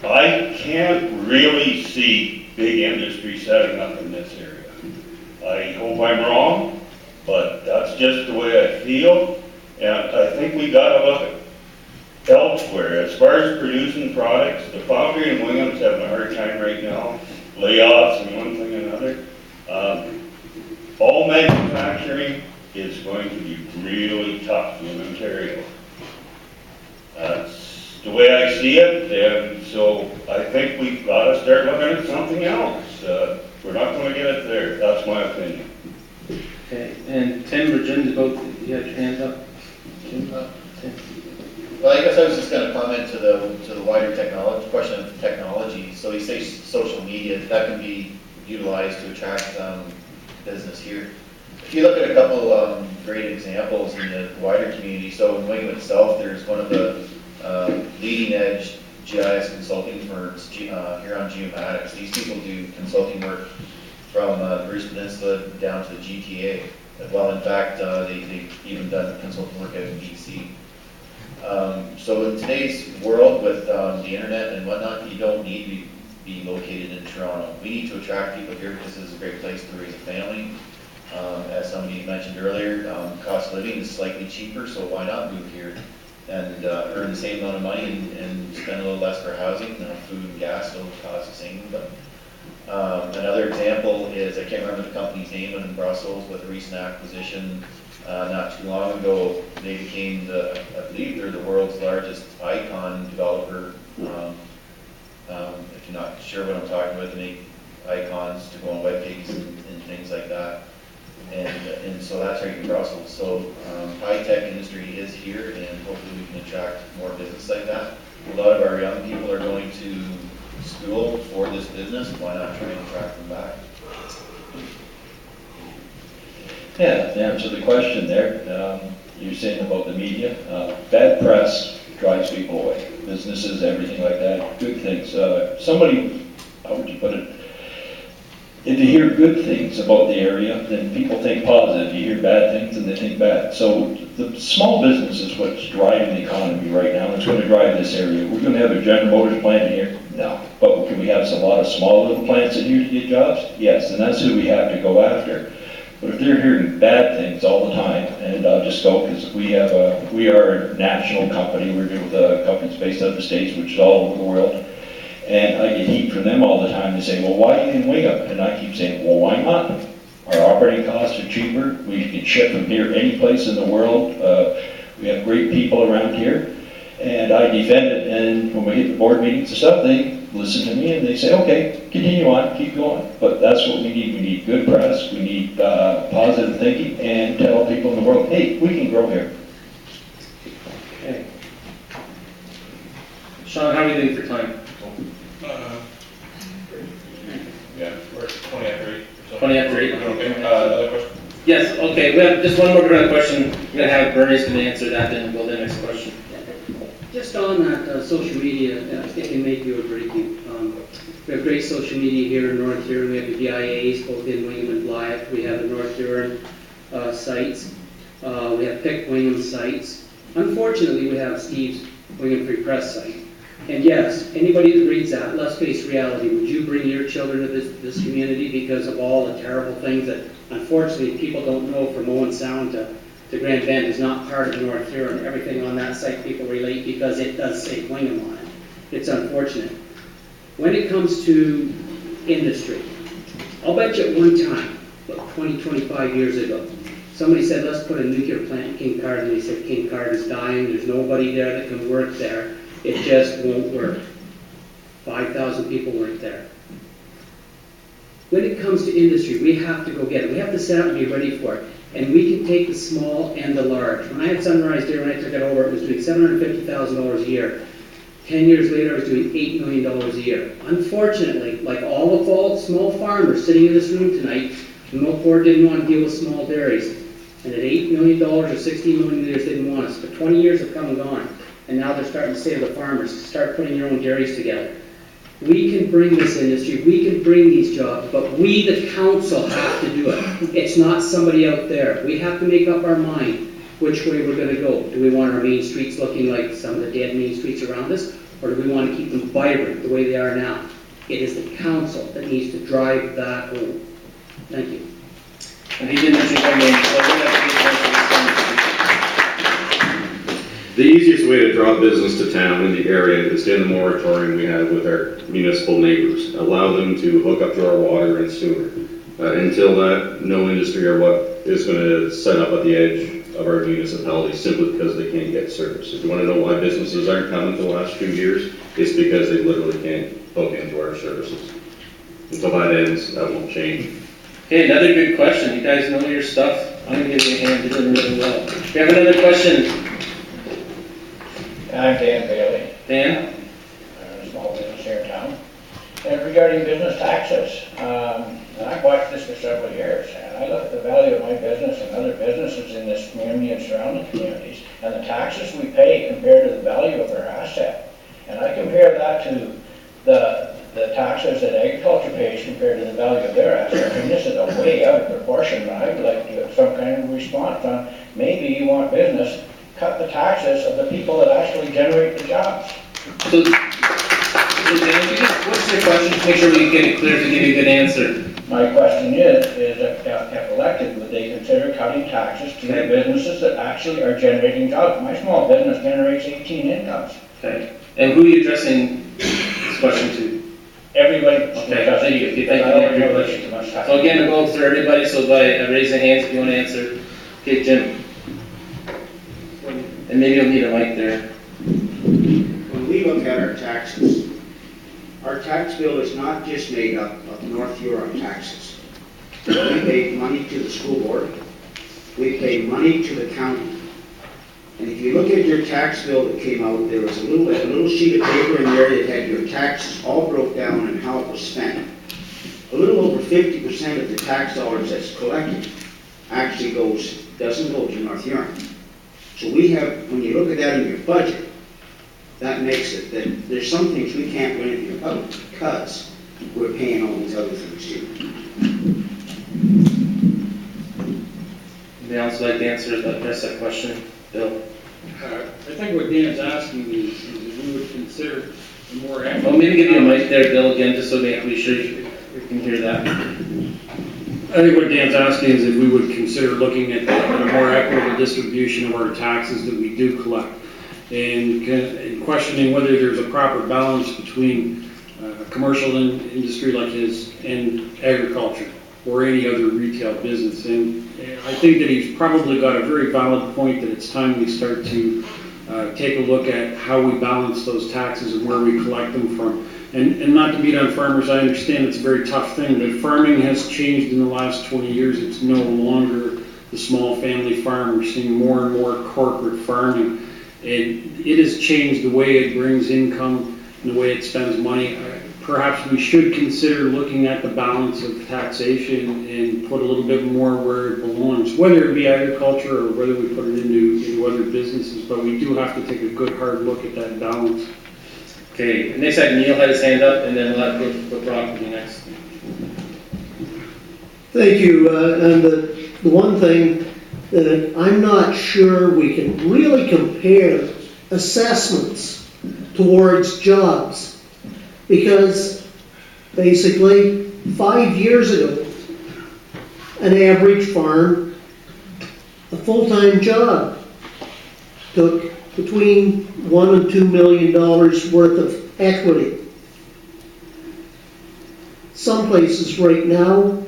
I can't really see big industry setting up in this area. I hope I'm wrong, but that's just the way I feel, and I think we got to look elsewhere. As far as producing products, the foundry in Wingham's having a hard time right now. Layoffs and one thing and another. All manufacturing is going to be really tough in Ontario. That's the way I see it, and so I think we've got to start looking at something else. We're not going to get it there. That's my opinion. Okay, and Tim or Jim, you have your hands up? Jim? Tim. Well, I guess I was just going to comment to the wider question of technology. So you say social media, that can be utilized to attract business here. If you look at a couple great examples in the wider community, so in Wingham itself, there's one of the leading edge GIS consulting firms, Huron Geomatics. These people do consulting work from the Bruce Peninsula down to the GTA. Well, in fact, they've even done consulting work out in BC. So in today's world with the internet and whatnot, you don't need to be located in Toronto. We need to attract people here because this is a great place to raise a family. As somebody mentioned earlier, cost of living is slightly cheaper, so why not move here and earn the same amount of money and spend a little less for housing? Food and gas still cost the same. But another example is, I can't remember the company's name in Brussels, with a recent acquisition not too long ago. They became I believe they're the world's largest icon developer. If you're not sure what I'm talking about, they make icons to go on web pages and things like that. And so that's right in Brussels. So high-tech industry is here, and hopefully we can attract more business like that. A lot of our young people are going to school for this business. Why not try and attract them back? Yeah, to answer the question there, you're saying about the media. Bad press drives people away. Businesses, everything like that, good things. Somebody, how would you put it? If you hear good things about the area, then people think positive. You hear bad things and they think bad. So the small business is what's driving the economy right now. It's going to drive this area. We're going to have a General Motors plant in here? No. But can we have a lot of small little plants in here to get jobs? Yes, and that's who we have to go after. But if they're hearing bad things all the time, and I'll just go because we are a national company. We're with companies based out of the States, which is all over the world. And I get heat from them all the time. They say, well, why are you in Wingham? And I keep saying, well, why not? Our operating costs are cheaper. We can ship from here any place in the world. We have great people around here. And I defend it. And when we hit the board meetings and stuff, they listen to me and they say, okay, continue on, keep going. But that's what we need. We need good press. We need positive thinking and tell people in the world, hey, we can grow here. Okay. Sean, how are we doing for time? Yeah, we're at 20 after 8. 20 after 8. Okay, another question? Yes, okay, we have just one more question. We're going to have Bernie's going to answer that, then we'll go to the next question. Just on that social media, I think it may do a great deal. We have great social media here in North Huron. We have the DIAs both in Wingham and Blyth. We have the North Huron sites. We have Pick Wingham sites. Unfortunately, we have Steve's Wingham Free Press site. And yes, anybody that reads that, let's face reality, would you bring your children to this community because of all the terrible things that unfortunately people don't know, from Owen Sound to Grand Bend is not part of North Huron. Everything on that site people relate because it does say Wingham on it. It's unfortunate. When it comes to industry, I'll bet you at one time, about 20, 25 years ago, somebody said, let's put a nuclear plant in King Card, and they said King Card is dying, there's nobody there that can work there. It just won't work. 5,000 people work there. When it comes to industry, we have to go get it. We have to set up and be ready for it. And we can take the small and the large. When I had Sunrise Deer, when I took it over, it was doing $750,000 a year. 10 years later, I was doing $8 million a year. Unfortunately, like all the small farmers sitting in this room tonight, Millport didn't want to deal with small dairies. And at $8 million or $16 million, they didn't want us. But 20 years have come and gone. And now they're starting to say to the farmers, start putting your own dairies together. We can bring this industry, we can bring these jobs, but we, the council, have to do it. It's not somebody out there. We have to make up our mind which way we're going to go. Do we want our main streets looking like some of the dead main streets around us, or do we want to keep them vibrant the way they are now? It is the council that needs to drive that home. Thank you. And he didn't mention my name, so we're going to have to The easiest way to draw business to town in the area is to end the moratorium we have with our municipal neighbors. Allow them to hook up to our water and sewer. Until that, no industry or what is going to set up at the edge of our municipality simply because they can't get service. If you want to know why businesses aren't coming for the last few years, it's because they literally can't hook into our services. Until that ends, that won't change. Okay, another good question. You guys know your stuff. I'm going to give you a hand. You're doing really well. We have another question. I'm Dan Bailey. Dan? I'm a small business here in town. And regarding business taxes, and I've watched this for several years, and I look at the value of my business and other businesses in this community and surrounding communities, and the taxes we pay compared to the value of our asset. And I compare that to the taxes that agriculture pays compared to the value of their asset. I mean, this is a way out of proportion, and I would like to get some kind of response on, maybe you want business, cut the taxes of the people that actually generate the jobs. So Dan, what's your question? Just make sure we get it clear to give you a good answer. My question is if elected, would they consider cutting taxes to the businesses that actually are generating jobs? My small business generates 18 incomes. Okay. And who are you addressing this question to? Everybody. Okay, thank you. Thank you, everybody. So again, the goal is for everybody, so by raising hands if you want to answer. Okay, Jim. And maybe you'll need a mic there. When we look at our tax bill is not just made up of North Huron taxes. We pay money to the school board. We pay money to the county. And if you look at your tax bill that came out, there was a little sheet of paper in there that had your taxes all broke down and how it was spent. A little over 50% of the tax dollars that's collected actually doesn't go to North Huron. So we have, when you look at that in your budget, that makes it that there's some things we can't do anything about because we're paying all these other things too. Anybody else like to address that question? Bill? I think what Dan's asking is if we would consider a more active... Well, maybe give you a mic there, Bill, again, just so we sure we can hear that. I think what Dan's asking is if we would consider looking at a more equitable distribution of our taxes that we do collect, and questioning whether there's a proper balance between commercial industry like his and agriculture or any other retail business. And I think that he's probably got a very valid point that it's time we start to take a look at how we balance those taxes and where we collect them from. And not to beat on farmers, I understand it's a very tough thing, but farming has changed in the last 20 years. It's no longer the small family farm. We're seeing more and more corporate farming. And it has changed the way it brings income and the way it spends money. Perhaps we should consider looking at the balance of taxation and put a little bit more where it belongs, whether it be agriculture or whether we put it into other businesses, but we do have to take a good hard look at that balance. Okay, next I Neil had his hand up, and then we'll have Brock to be next. Thank you, and the one thing that I'm not sure we can really compare assessments towards jobs. Because basically 5 years ago, an average farm, a full-time job, took between $1 and $2 million worth of equity. Some places right now,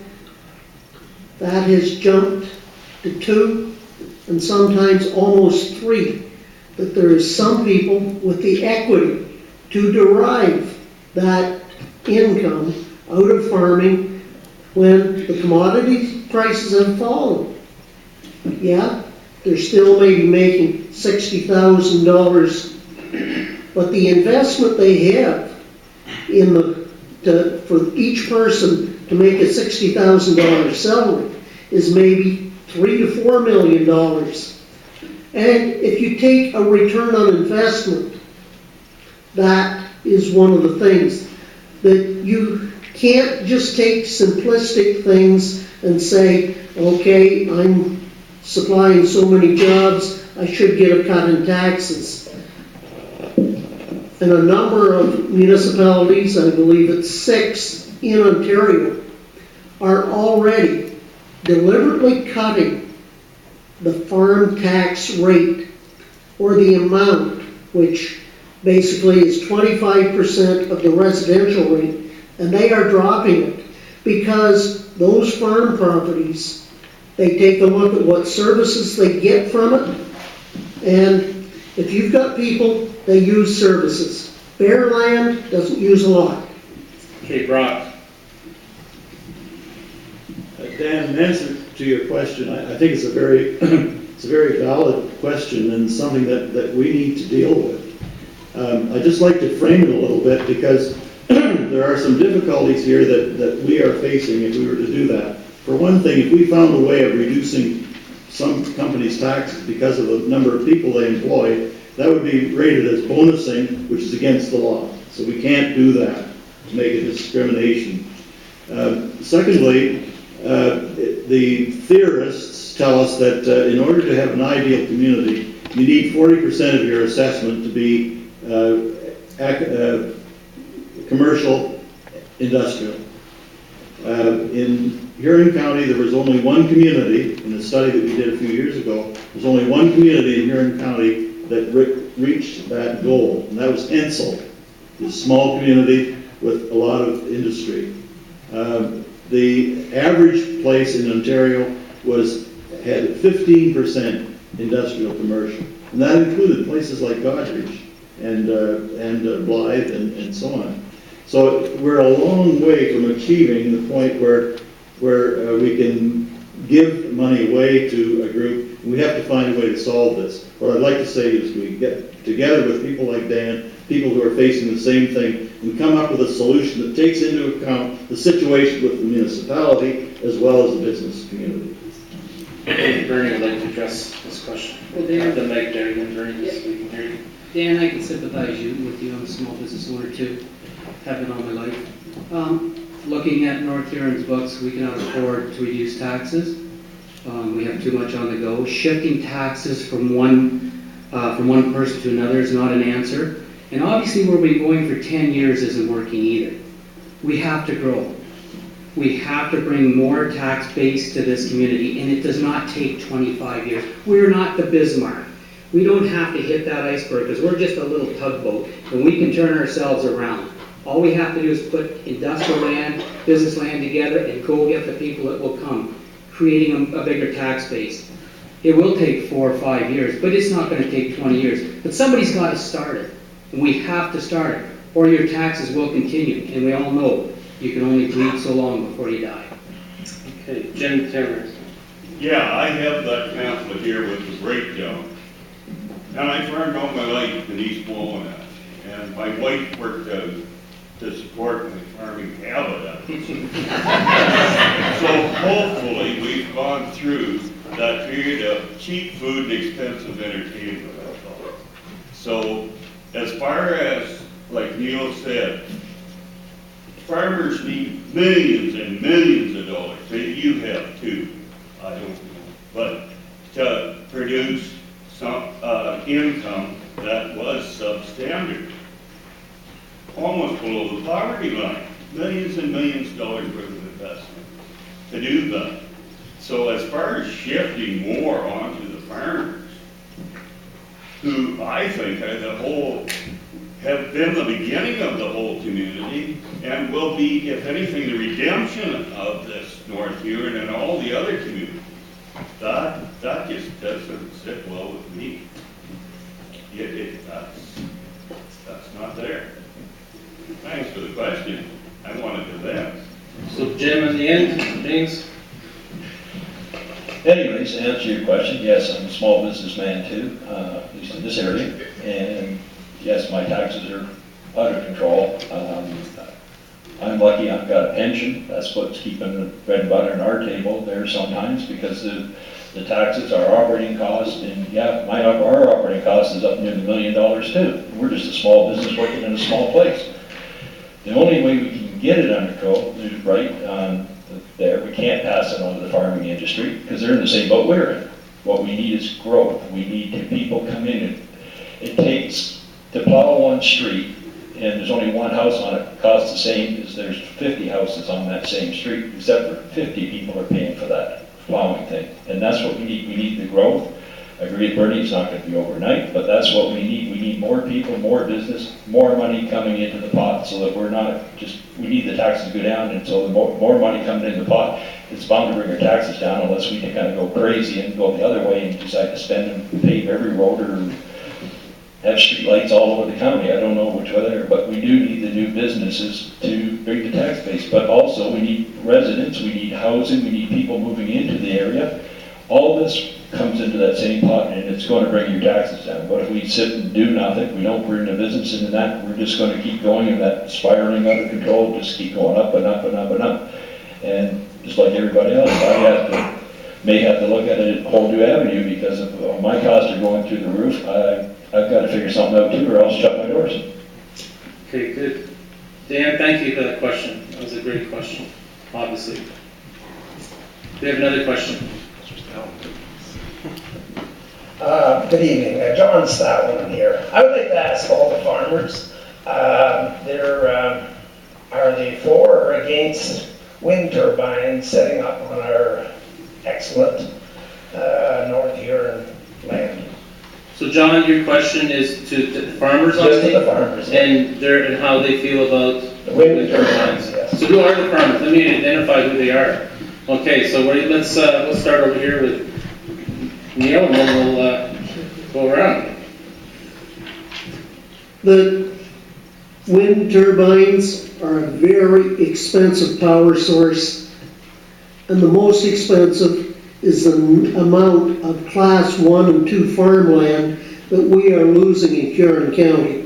that has jumped to 2 and sometimes almost 3. But there is some people with the equity to derive that income out of farming when the commodity prices have fallen. Yeah, they're still maybe making $60,000, but the investment they have in for each person to make a $60,000 salary is maybe $3 to $4 million. And if you take a return on investment, that is one of the things that you can't just take simplistic things and say, okay, I'm supplying so many jobs, I should get a cut in taxes. And a number of municipalities, I believe it's 6 in Ontario, are already deliberately cutting the farm tax rate, or the amount, which basically is 25% of the residential rate, and they are dropping it because those farm properties, they take a look at what services they get from it, and if you've got people, they use services. Bare land doesn't use a lot. Okay, Brock. Dan, in answer to your question, I think it's a very, it's a very valid question and something that we need to deal with. I'd just like to frame it a little bit because there are some difficulties here that we are facing if we were to do that. For one thing, if we found a way of reducing some companies' taxes because of the number of people they employ, that would be rated as bonusing, which is against the law. So we can't do that to make a discrimination. Secondly, the theorists tell us that in order to have an ideal community, you need 40% of your assessment to be commercial industrial. In Huron County, there was only one community, in the study that we did a few years ago, there's only one community in Huron County that reached that goal, and that was Hensel, a small community with a lot of industry. The average place in Ontario had 15% industrial commercial, and that included places like Goderich and Blyth and so on. So we're a long way from achieving the point where we can give money away to a group. We have to find a way to solve this. What I'd like to say is we get together with people like Dan, people who are facing the same thing, and come up with a solution that takes into account the situation with the municipality as well as the business community. Bernie would like to address this question. Well, Dan, Have the mic there again, Bernie, so we can hear you. Dan, I can sympathize with you. I'm a small business owner too. Have been all my life. Looking at North Huron's books, we cannot afford to reduce taxes. We have too much on the go. Shifting taxes from one person to another is not an answer. And obviously where we've been going for 10 years isn't working either. We have to grow. We have to bring more tax base to this community, and it does not take 25 years. We're not the Bismarck. We don't have to hit that iceberg because we're just a little tugboat, and we can turn ourselves around. All we have to do is put industrial land, business land together and go get the people that will come, creating a bigger tax base. It will take 4 or 5 years, but it's not going to take 20 years. But somebody's got to start it, and we have to start it, or your taxes will continue, and we all know you can only bleed so long before you die. Okay, Jim Taylor. Yeah, I have that pamphlet here with the breakdown. And I farmed all my life in East Wallina, and my wife worked to support my farming habit. So hopefully we've gone through that period of cheap food and expensive entertainment. So as far as, like Neil said, farmers need millions and millions of dollars. Maybe you have too, I don't know. But to produce some income that was substandard, almost below the poverty line, millions and millions of dollars worth of investment to do that. So as far as shifting more onto the farmers, who I think are have been the beginning of the whole community and will be, if anything, the redemption of this North Huron and all the other communities. That just doesn't sit well with me. That's not there. Thanks for the question. I wanted to that. So Jim, in the end, James? Anyways, to answer your question, yes, I'm a small businessman too, at least in this area, and yes, my taxes are out of control. I'm lucky I've got a pension. That's what's keeping the bread and butter on our table there sometimes, because the taxes, our operating costs, and yeah, our operating cost is up near $1 million too. We're just a small business working in a small place. The only way we can get it under control is there. We can't pass it on to the farming industry because they're in the same boat we're in. What we need is growth. We need people come in. It takes to plow one street, and there's only one house on it, costs the same as there's 50 houses on that same street, except for 50 people are paying for that plowing thing. And that's what we need. We need the growth. I agree with Bernie, it's not going to be overnight, but that's what we need. We need more people, more business, more money coming into the pot so that we're not just, we need the taxes to go down, and so the more money coming in the pot, it's bound to bring our taxes down unless we can kind of go crazy and go the other way and decide to spend and pave every road or have street lights all over the county. I don't know which way there, but we do need the new businesses to bring the tax base. But also we need residents, we need housing, we need people moving into the area. All this comes into that same pot, and it's going to bring your taxes down. But if we sit and do nothing, we don't bring the business into that, we're just going to keep going in that spiraling out of control, just keep going up and up and up and up. And just like everybody else, I may have to look at it a whole new avenue because if my costs are going through the roof, I've got to figure something out too, or else shut my doors. Okay, good. Dan, thank you for that question. That was a great question, obviously. We have another question. Good evening, John Stoutland here. I would like to ask all the farmers, are they for or against wind turbines setting up on our excellent North Huron land? So John, your question is to the farmers on Just to the the farmers, yeah. and how they feel about The wind turbines, yes. So who are the farmers? Let me identify who they are. Okay, so let's start over here with Neil, and then we'll go around. The wind turbines are a very expensive power source, and the most expensive is the amount of class 1 and 2 farmland that we are losing in Huron County.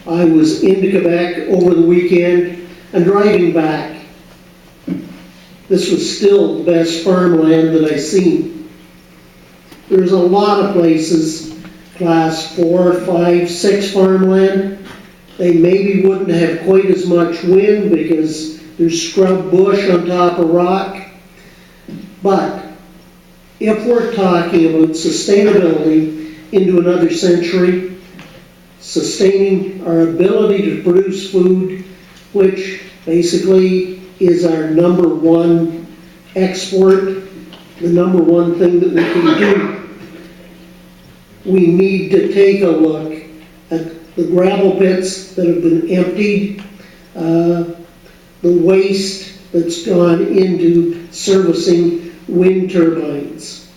I was into Quebec over the weekend and driving back. This was still the best farmland that I've seen. There's a lot of places, class 4, 5, 6 farmland, they maybe wouldn't have quite as much wind because there's scrub bush on top of rock. But if we're talking about sustainability into another century, sustaining our ability to produce food, which basically is our number one export, the number one thing that we can do, we need to take a look at the gravel pits that have been emptied, the waste that's gone into servicing wind turbines.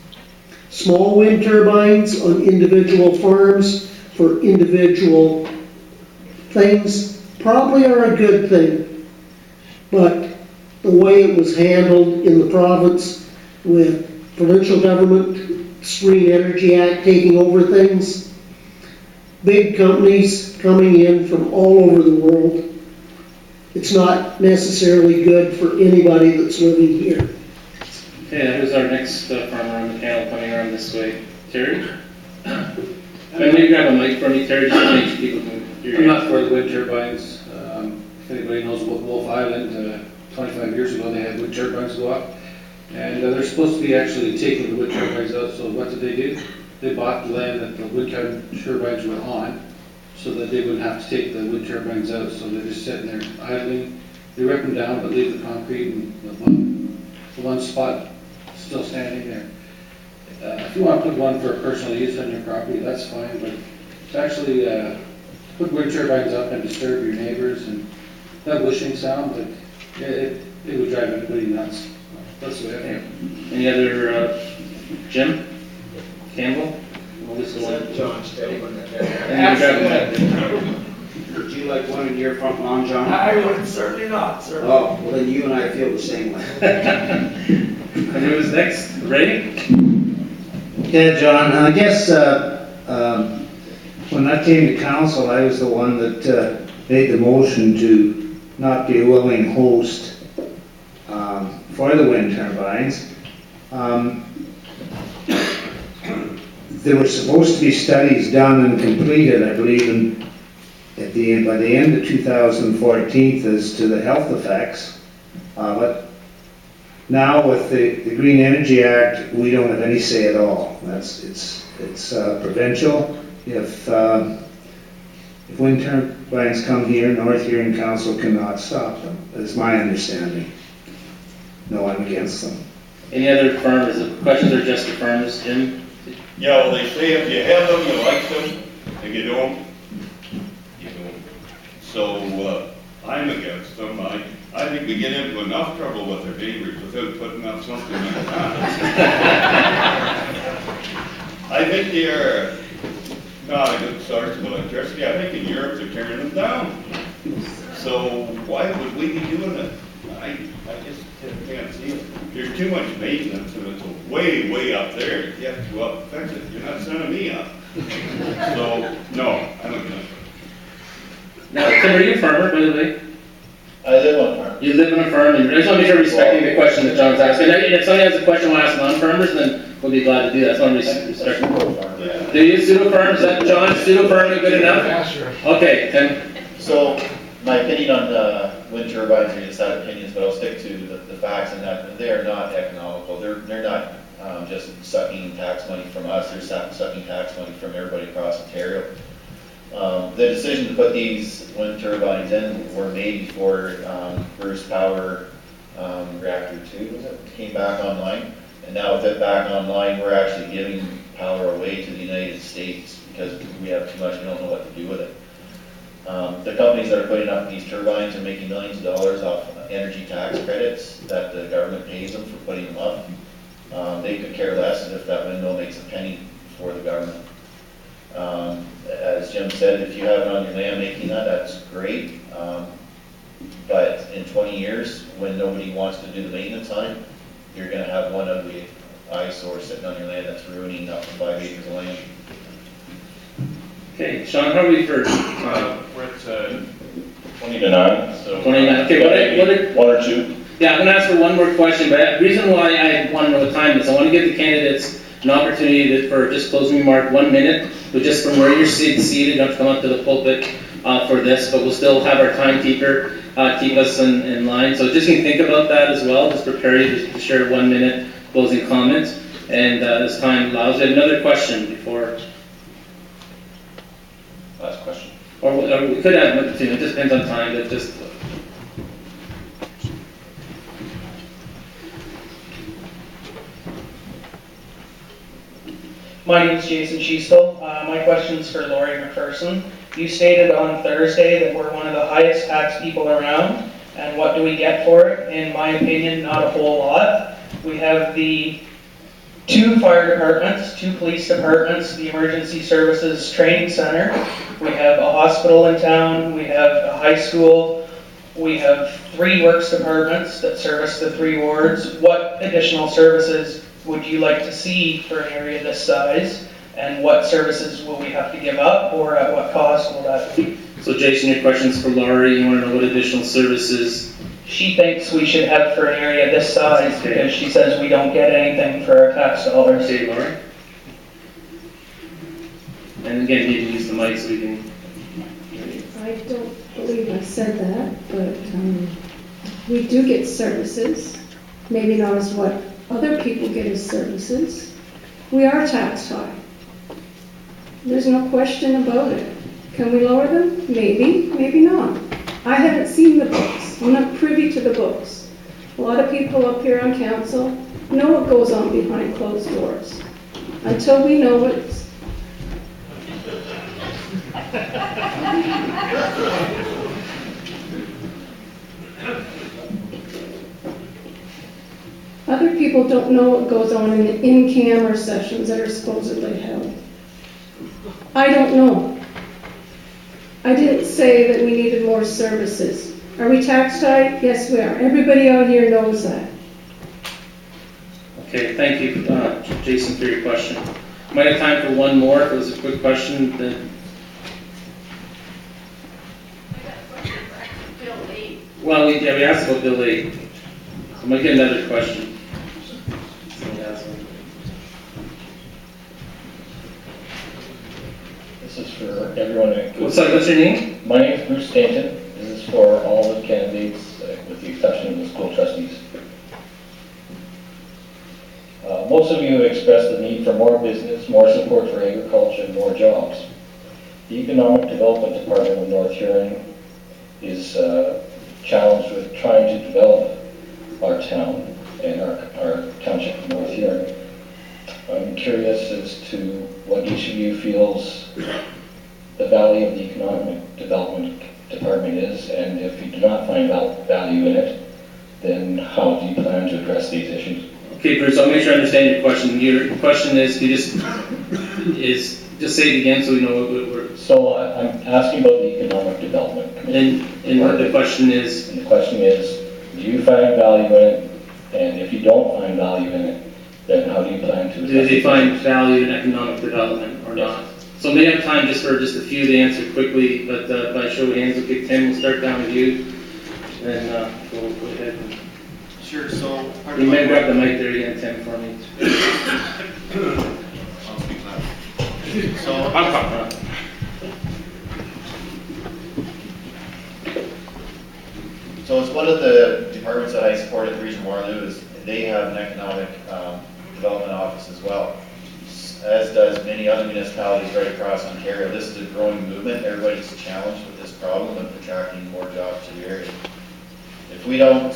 Small wind turbines on individual farms for individual things probably are a good thing, but the way it was handled in the province with provincial government, Green Energy Act taking over things, big companies coming in from all over the world, it's not necessarily good for anybody that's living here. Okay, who's our next farmer on the panel coming around this way? Terry? Maybe grab a mic for me, Terry, just to make sure people can hear you. I'm not for the wind turbines. If anybody knows about Wolf Island, 25 years ago they had wind turbines go up. And they're supposed to be actually taking the wind turbines out, so what did they do? They bought the land that the wind turbines were on, so that they wouldn't have to take the wind turbines out, so they're just sitting there idling. They rip them down, but leave the concrete and the one spot still standing there. If you want to put one for personal use on your property, that's fine, but to actually put wind turbines up and disturb your neighbors and that whooshing sound, but it would drive everybody nuts. That's the way I feel. Any other, Jim? Campbell? John Stillman. And Would you like one in your front lawn, John? I would certainly not, sir. Oh, well then you and I feel the same way. And who is next? Ray? Yeah, John, I guess when I came to council, I was the one that made the motion to not be a willing host for the wind turbines. There were supposed to be studies done and completed, I believe, by the end of 2014 as to the health effects of it. Now with the Green Energy Act, we don't have any say at all. It's provincial. If wind turbines come here, North Huron Council cannot stop them. That's my understanding. No, I'm against them. Any other farmers? The questions are just the farmers, Jim? Yeah, well, they say if you have them, you like them. If you don't, you don't. So, I'm against them. I think we get into enough trouble with our neighbors without putting up something like that. I think they are not a good source of electricity. I think in Europe they're tearing them down. So why would we be doing it? I just can't see it. There's too much maintenance and it's way, way up there. You have to go up and fix it. You're not sending me up. So, no, I'm against it. Now, Tim, are you a farmer, by the way? I live on a farm. You live on a farm, and I just want to make sure we're respecting the question that John's asking. And if somebody has a question we'll ask non-farmers, then we'll be glad to do that. That's why I'm respecting. Do you pseudo-farm? Is that John? Pseudo-farming good enough? Yeah, sure. Okay, Tim. So, my opinion on wind turbines, are just out opinions, but I'll stick to the facts in that they are not economical. They're not just sucking tax money from us, they're sucking tax money from everybody across Ontario. The decision to put these wind turbines in were made before Bruce Power Reactor 2 came back online. And now with it back online, we're actually giving power away to the United States because we have too much, we don't know what to do with it. The companies that are putting up these turbines are making millions of dollars off energy tax credits that the government pays them for putting them up. They could care less if that windmill makes a penny for the government. As Jim said, if you have it on your land making that, that's great. But in 20 years, when nobody wants to do the maintenance on it, you're going to have one ugly eyesore sitting on your land that's ruining up to 5 acres of land. Okay, Sean, how are we for? We're at 20 to 9. So 29. Okay, one or two. Yeah, I'm going to ask for one more question, but the reason why I want to know the time is I want to give the candidates an opportunity for just closing remark 1 minute, but just from where you're seated, you don't have to come up to the pulpit for this, but we'll still have our timekeeper keep us in line. So just you think about that as well, just prepare you to share 1 minute closing comments, and as time allows. We have another question before. Last question. Or we could have, it just depends on time, but just. My name is Jason Schiestel. My question is for Lori McPherson. You stated on Thursday that we're one of the highest taxed people around, and what do we get for it? In my opinion, not a whole lot. We have the 2 fire departments, 2 police departments, the emergency services training center. We have a hospital in town, we have a high school, we have 3 works departments that service the 3 wards. What additional services would you like to see for an area this size? And what services will we have to give up, or at what cost will that be? So Jason, your question's for Laurie. You want to know what additional services she thinks we should have for an area this size, because she says we don't get anything for our tax dollars. Okay, Laurie. And again, you can use the mic so we can. I don't believe I said that, but we do get services, maybe not as what other people get as services. We are taxed high. There's no question about it. Can we lower them? Maybe, maybe not. I haven't seen the books. I'm not privy to the books. A lot of people up here on council know what goes on behind closed doors. Until we know what's other people don't know what goes on in the in-camera sessions that are supposedly held. I don't know. I didn't say that we needed more services. Are we taxed high? Yes, we are. Everybody out here knows that. Okay, thank you, Jason, for your question. Might have time for one more. If it was a quick question, then. Well, we asked about Bill 8. So I might get another question. This is for everyone. What's your name? My name is Bruce Stanton. This is for all the candidates, with the exception of the school trustees. Most of you have expressed the need for more business, more support for agriculture, and more jobs. The Economic Development Department of North Huron is challenged with trying to develop our town and our township of North Huron. I'm curious as to what each of you feels the value of the Economic Development Department is, and if you do not find value in it, then how do you plan to address these issues? Okay, Bruce, I'll make sure I understand your question. Your question is, just say it again so we know what we're... So I'm asking about the Economic Development Commission. And what the question is? And the question is, do you find value in it? And if you don't find value in it, then how do you plan to address it? Do they find value in economic development or not? So may have time just for just a few to answer quickly, but by show of hands, okay, Tim, we'll start down with you. And go ahead. Sure, so... You may grab the mic there again, Tim, for me. I'll speak loud. So... I'm talking. So it's one of the departments that I support at the Region Waterloo is they have an economic development office as well. As does many other municipalities right across Ontario. This is a growing movement. Everybody's challenged with this problem of attracting more jobs to the area. If we don't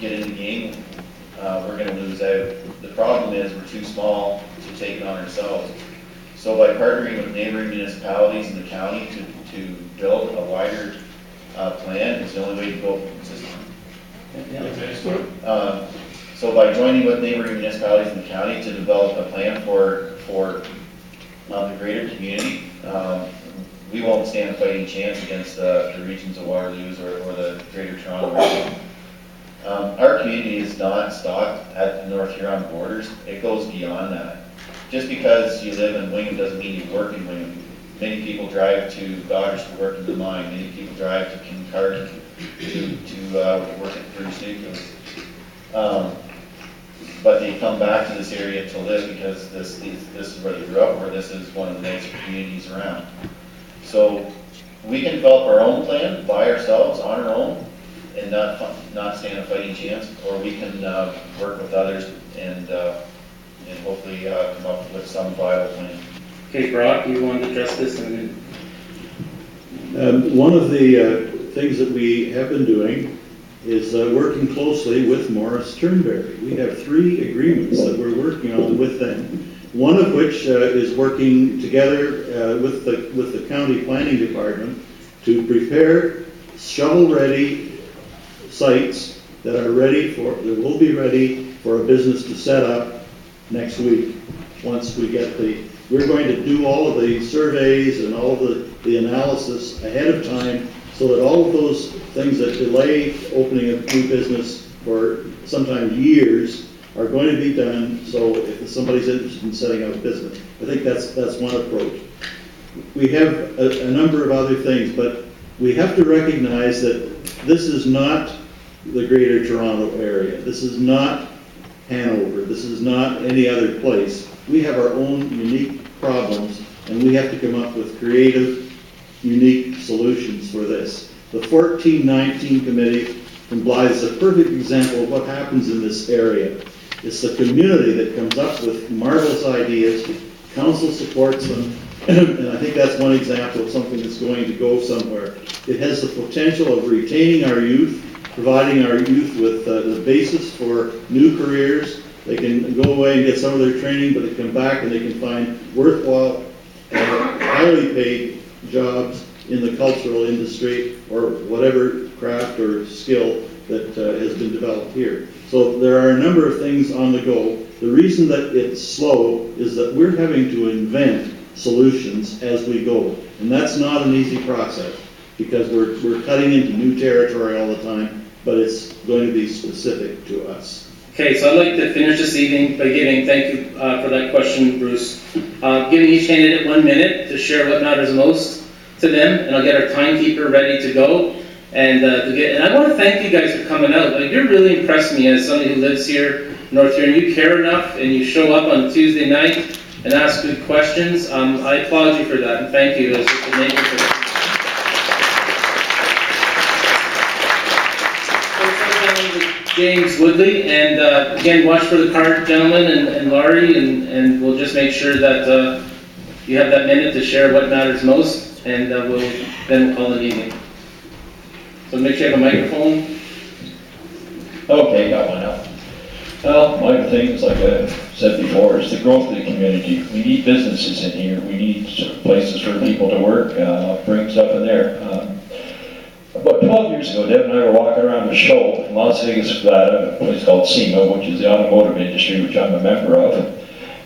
get in the game, we're going to lose out. The problem is we're too small to take it on ourselves. So by partnering with neighboring municipalities in the county to build a wider plan is the only way to go. So by joining with neighboring municipalities in the county to develop a plan for the greater community, we won't stand a fighting chance against the regions of Waterloos or the Greater Toronto region. Our community is not stopped at the North Huron borders. It goes beyond that. Just because you live in Wingham doesn't mean you work in Wingham. Many people drive to Goddard to work in the mine. Many people drive to Kincardine to work at Bruce Nucleus. But they come back to this area to live because this is where they grew up, or this is one of the nicer communities around. So we can develop our own plan by ourselves on our own and not stand a fighting chance, or we can work with others and hopefully come up with some viable plan. Okay, Brock, you want to address this? One of the things that we have been doing is working closely with Morris Turnberry. We have 3 agreements that we're working on with them. One of which is working together with the county planning department to prepare shovel-ready sites that will be ready for a business to set up next week. Once we get we're going to do all of the surveys and all of the analysis ahead of time, so that all of those things that delay opening a new business for sometimes years are going to be done. So if somebody's interested in setting up a business, I think that's one approach. We have a number of other things, but we have to recognize that this is not the Greater Toronto area. This is not Hanover. This is not any other place. We have our own unique problems, and we have to come up with creative, unique solutions for this. The 14-19 committee from Blyth is a perfect example of what happens in this area. It's the community that comes up with marvelous ideas, council supports them, and I think that's one example of something that's going to go somewhere. It has the potential of retaining our youth, providing our youth with the basis for new careers. They can go away and get some of their training, but they come back and they can find worthwhile, highly paid jobs in the cultural industry or whatever craft or skill that has been developed here. So there are a number of things on the go. The reason that it's slow is that we're having to invent solutions as we go. And that's not an easy process because we're cutting into new territory all the time, but it's going to be specific to us. Okay, so I'd like to finish this evening by thank you for that question, Bruce. Giving each candidate 1 minute to share what matters most to them, and I'll get our timekeeper ready to go. And I want to thank you guys for coming out. Like, you're really impressed me as somebody who lives here, North here, and you care enough, and you show up on Tuesday night and ask good questions. I applaud you for that, and thank you as a neighbor for that. James Woodley, and again, watch for the card, gentlemen, and Laurie, and we'll just make sure that you have that minute to share what matters most, and we'll call it evening. So make sure you have a microphone. Okay, got one now. Well, my things, like I said before, is the growth of the community. We need businesses in here. We need places for people to work, bring stuff in there. About 12 years ago, Deb and I were walking around a show in Las Vegas, Nevada, a place called SEMA, which is the automotive industry, which I'm a member of.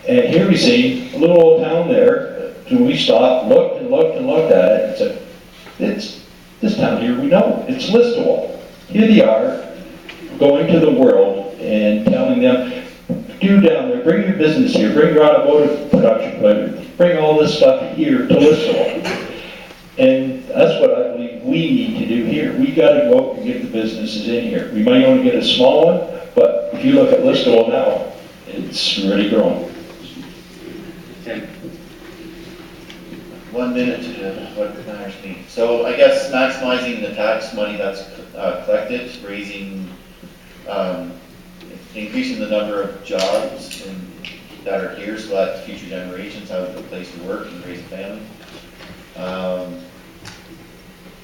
And here we see a little old town there. So we stopped, looked and looked and looked at it, and said, it's this town here we know. It's Listowel. Here they are, going to the world and telling them, do down there, bring your business here, bring your automotive production plant, bring all this stuff here to Listowel. And that's what I believe we need to do here. We got to go out and get the businesses in here. We might only get a small one, but if you look at Listowel now, it's really growing. 1 minute to what matters to me. So I guess maximizing the tax money that's collected, raising, increasing the number of jobs that are here so that future generations have a place to work and raise a family.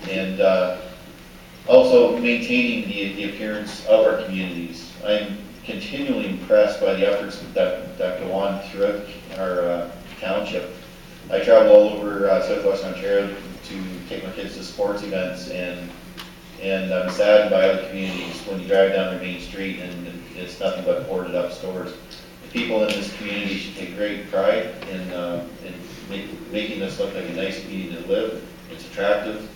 And also maintaining the appearance of our communities. I'm continually impressed by the efforts that go on throughout our township. I travel all over southwestern Ontario to take my kids to sports events, and I'm saddened by other communities when you drive down their main street and it's nothing but boarded up stores. The people in this community should take great pride in making this look like a nice community to live. It's attractive,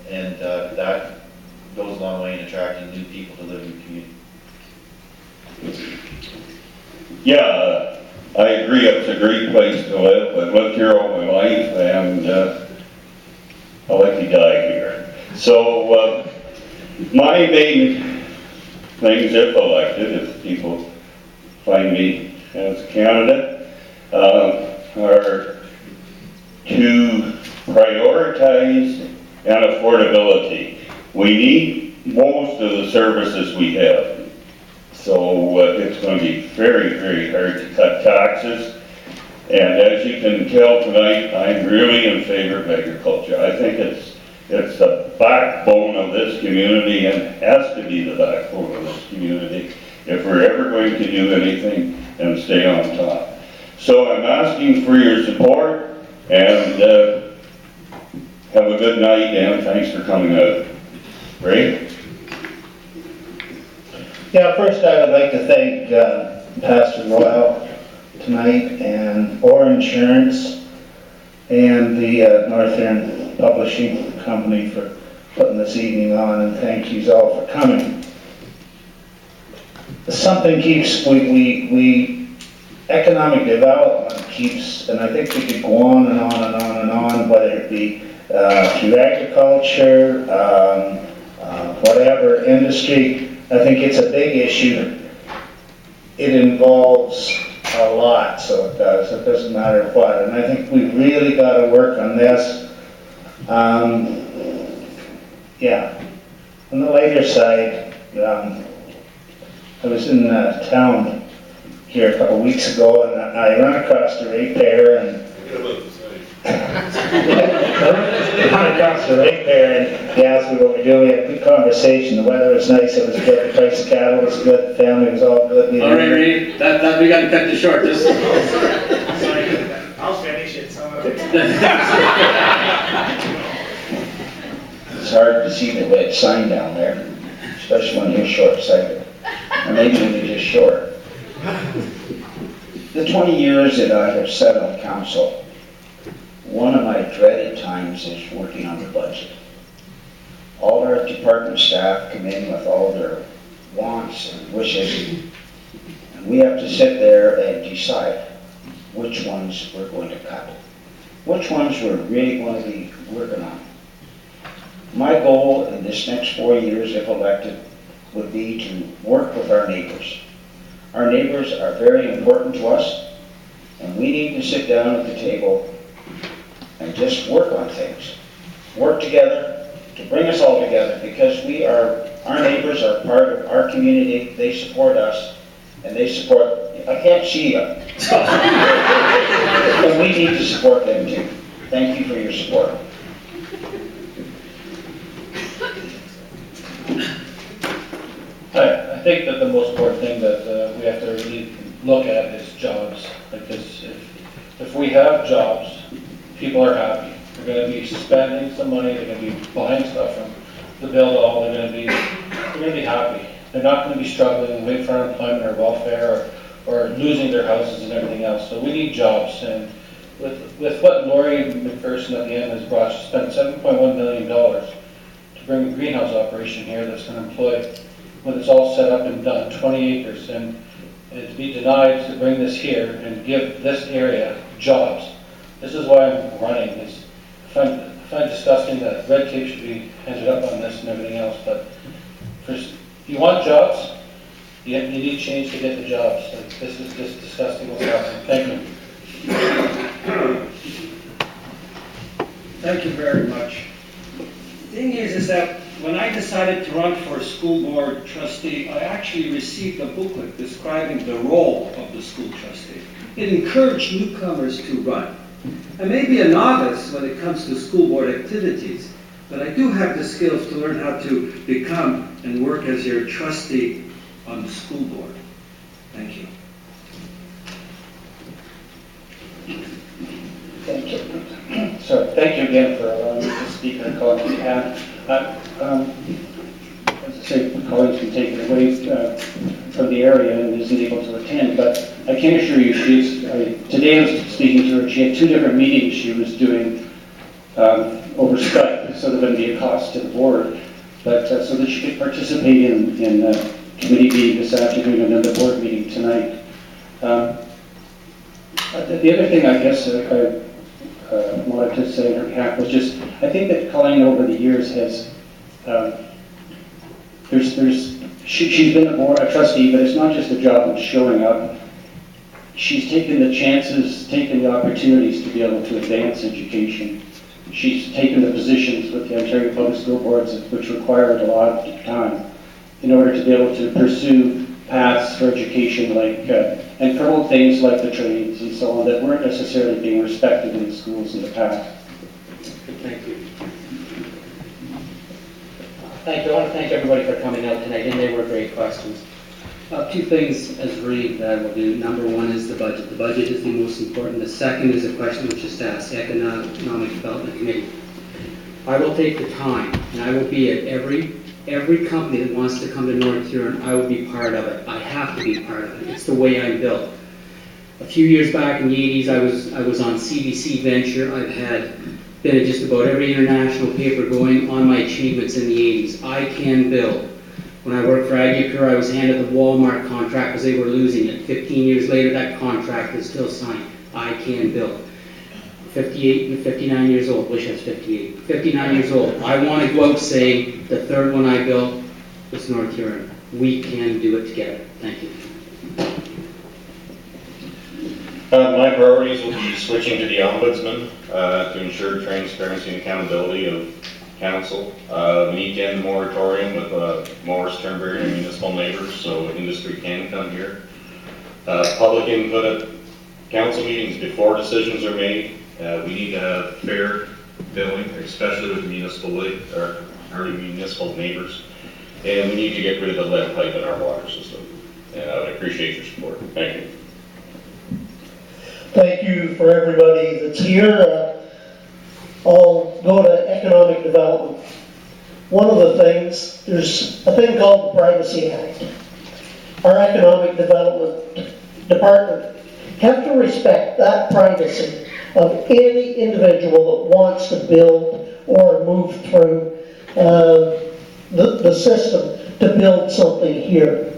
and that goes a long way in attracting new people to live in the community. Yeah, I agree, it's a great place to live. I've lived here all my life, and I like to die here. So, my main things, if elected, if people find me as a candidate, are to prioritize and affordability. We need most of the services we have. So it's going to be very, very hard to cut taxes. And as you can tell tonight, I'm really in favor of agriculture. I think it's the backbone of this community and has to be the backbone of this community if we're ever going to do anything and stay on top. So I'm asking for your support, and have a good night, and thanks for coming out. Ray? Yeah, first I would like to thank Pastor Royal tonight, and Orr Insurance, and the Northern Publishing Company for putting this evening on, and thank you all for coming. Something keeps, economic development keeps, and I think we could go on and on and on and on, whether it be through agriculture, whatever industry. I think it's a big issue. It involves a lot, so it does. It doesn't matter what. And I think we've really got to work on this. Yeah. On the lighter side, I was in town here a couple of weeks ago, and I ran across the ratepayer, and across the lake there, and he asked me what we're doing. We had a good conversation. The weather was nice. It was good. The price of cattle was good. The family was all good. All right, Ray, that we got to cut this short. This. I'll finish it. It's hard to see the red sign down there, especially when you're short-sighted, or maybe when you're just short. The 20 years that I have sat on council, one of my dreaded times is working on the budget. All our department staff come in with all their wants and wishes, and we have to sit there and decide which ones we're going to cut, which ones we're really going to be working on. My goal in this next 4 years, if elected, would be to work with our neighbors. Our neighbors are very important to us, and we need to sit down at the table and just work on things. Work together to bring us all together, because our neighbors are part of our community. They support us, and they support, I can't see you. But we need to support them too. Thank you for your support. I think that the most important thing that we have to really look at is jobs, because if we have jobs, people are happy. They're going to be spending some money. They're going to be buying stuff from the build-all. They're going to be happy. They're not going to be struggling, waiting for unemployment or welfare, or losing their houses and everything else. So we need jobs. And with what Lori McPherson at the end has brought, she spent $7.1 million to bring a greenhouse operation here that's going to employ, when it's all set up and done, 20 acres. And to be denied to bring this here and give this area jobs. This is why I'm running. I find disgusting that red tape should be handed up on this and everything else, but if you want jobs, you need change to get the jobs. This is just disgusting what's happening. Thank you. Thank you very much. The thing is that when I decided to run for school board trustee, I actually received a booklet describing the role of the school trustee. It encouraged newcomers to run. I may be a novice when it comes to school board activities, but I do have the skills to learn how to become and work as your trustee on the school board. Thank you. Thank you. So thank you again for allowing me to speak on college behalf. As I say, colleagues can take it away from the area and isn't able to attend, but I can assure you today I was speaking to her, she had 2 different meetings she was doing over Skype, so there wouldn't be a cost to the board, but so that she could participate in committee meeting this afternoon and then the board meeting tonight. The other thing I guess I wanted to say on her behalf was just, I think that Colleen over the years has, she's been a trustee, but it's not just a job of showing up. She's taken the chances, taken the opportunities to be able to advance education. She's taken the positions with the Ontario Public School Boards, which required a lot of time, in order to be able to pursue paths for education and promote things like the trades and so on that weren't necessarily being respected in the schools in the past. Thank you. Thank you. I want to thank everybody for coming out tonight, and they were great questions. 2 things as Reed that I will do. Number 1 is the budget. The budget is the most important. The second is a question which is asked, Economic Development Committee. I will take the time, and I will be at every company that wants to come to North Huron. I will be part of it. I have to be part of it. It's the way I'm built. A few years back in the 80s, I was on CBC Venture. I've been at just about every international paper going on my achievements in the 80s. I can build. When I worked for Agicur, I was handed the Walmart contract because they were losing it. 15 years later, that contract is still signed. I can build. 58 and 59 years old. Wish I was 58. 59 years old. I want to go out saying the third one I built was North Huron. We can do it together. Thank you. My priorities will be switching to the Ombudsman to ensure transparency and accountability of Council. We need to end the moratorium with Morris, Turnberry, and municipal neighbors so industry can come here. Public input at council meetings before decisions are made. We need to have fair billing, especially with municipal neighbors. And we need to get rid of the lead pipe in our water system. And I would appreciate your support. Thank you. Thank you for everybody that's here. I'll go to economic development. One of the things, there's a thing called the Privacy Act. Our economic development department have to respect that privacy of any individual that wants to build or move through the system to build something here.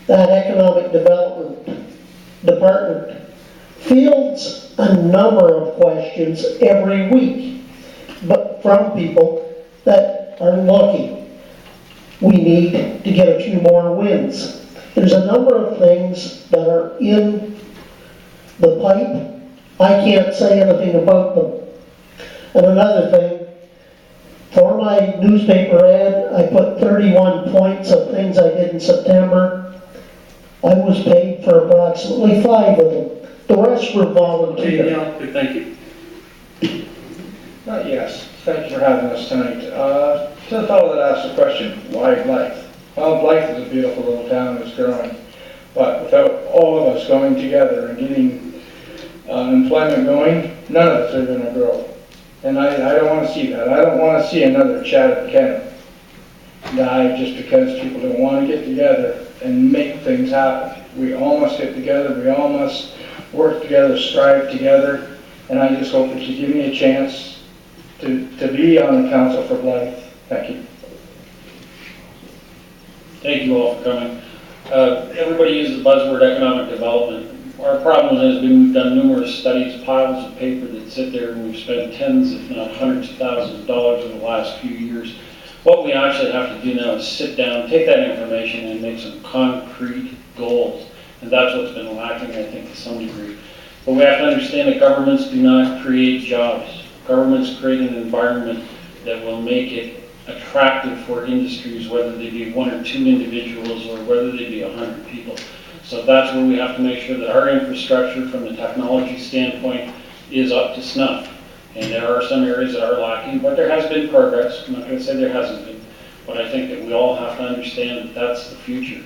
That economic development department fields a number of questions every week, but from people that are looking. We need to get a few more wins. There's a number of things that are in the pipe. I can't say anything about them. And another thing, for my newspaper ad, I put 31 points of things I did in September. I was paid for approximately 5 of them. The rest were volunteer. Okay, thank you. Yes, thank you for having us tonight. To the fellow that asked the question, why Blyth? Well, Blyth is a beautiful little town that's growing, but without all of us going together and getting employment going, none of us are going to grow. And I don't want to see that. I don't want to see another Chatham County die just because people don't want to get together and make things happen. We all must get together. We all must work together, strive together, and I just hope that you give me a chance to be on the council for Blyth. Thank you. Thank you all for coming. Everybody uses the buzzword economic development. Our problem is we've done numerous studies, piles of paper that sit there, and we've spent tens, if not hundreds of thousands of dollars in the last few years. What we actually have to do now is sit down, take that information, and make some concrete goals. And that's what's been lacking, I think, to some degree. But we have to understand that governments do not create jobs. Governments create an environment that will make it attractive for industries, whether they be 1 or 2 individuals or whether they be 100 people. So that's where we have to make sure that our infrastructure from the technology standpoint is up to snuff. And there are some areas that are lacking, but there has been progress. I'm not going to say there hasn't been, but I think that we all have to understand that that's the future,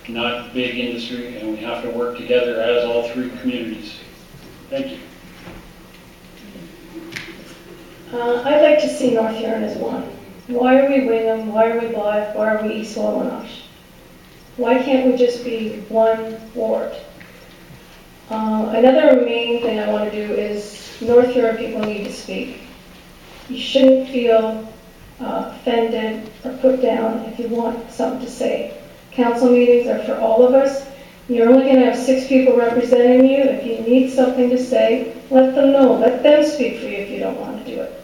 not big industry, and we have to work together as all 3 communities. Thank you. I'd like to see North Huron as one. Why are we Wingham? Why are we Blyth? Why are we East Wawanosh? Why can't we just be one ward? Another main thing I want to do is North Huron people need to speak. You shouldn't feel offended or put down if you want something to say. Council meetings are for all of us. You're only going to have 6 people representing you. If you need something to say, let them know. Let them speak for you if you don't want to do it.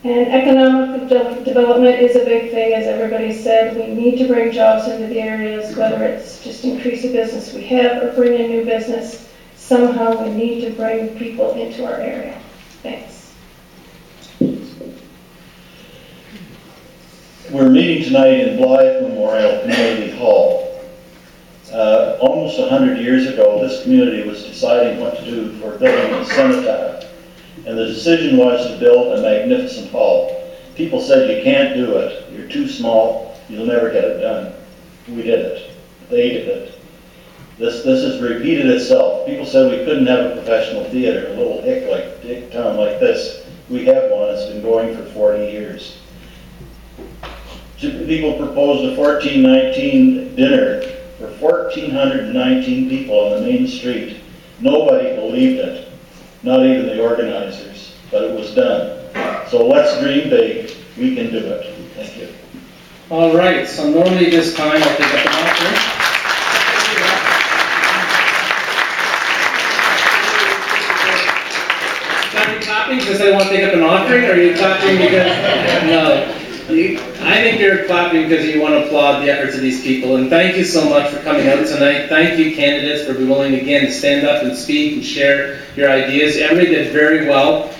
And economic development is a big thing, as everybody said. We need to bring jobs into the areas, whether it's just increase the business we have or bring in new business. Somehow we need to bring people into our area. Thanks. We're meeting tonight in Blyth Memorial Community Hall. Almost 100 years ago, this community was deciding what to do for building a cenotaph. And the decision was to build a magnificent hall. People said, you can't do it. You're too small. You'll never get it done. We did it. They did it. This has repeated itself. People said we couldn't have a professional theater, a little hick town like this. We have one. It's been going for 40 years. People proposed a 1419 dinner for 1,419 people on the main street. Nobody believed it. Not even the organizers, but it was done. So let's dream big. We can do it. Thank you. All right, so normally this time I'll pick up an offering. Are you clapping because I want to pick up an offering, or are you clapping because, no. I think you're clapping because you want to applaud the efforts of these people, and thank you so much for coming out tonight. Thank you, candidates, for being willing again to stand up and speak and share your ideas. Everybody did very well.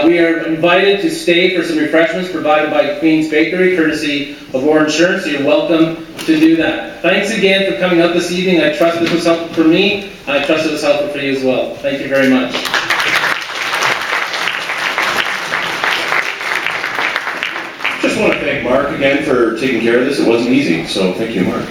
We are invited to stay for some refreshments provided by Queen's Bakery, courtesy of War Insurance, so you're welcome to do that. Thanks again for coming out this evening. I trust this was helpful for me. I trust it was helpful for you as well. Thank you very much. Just want to thank Mark again for taking care of this. It wasn't easy, so thank you, Mark.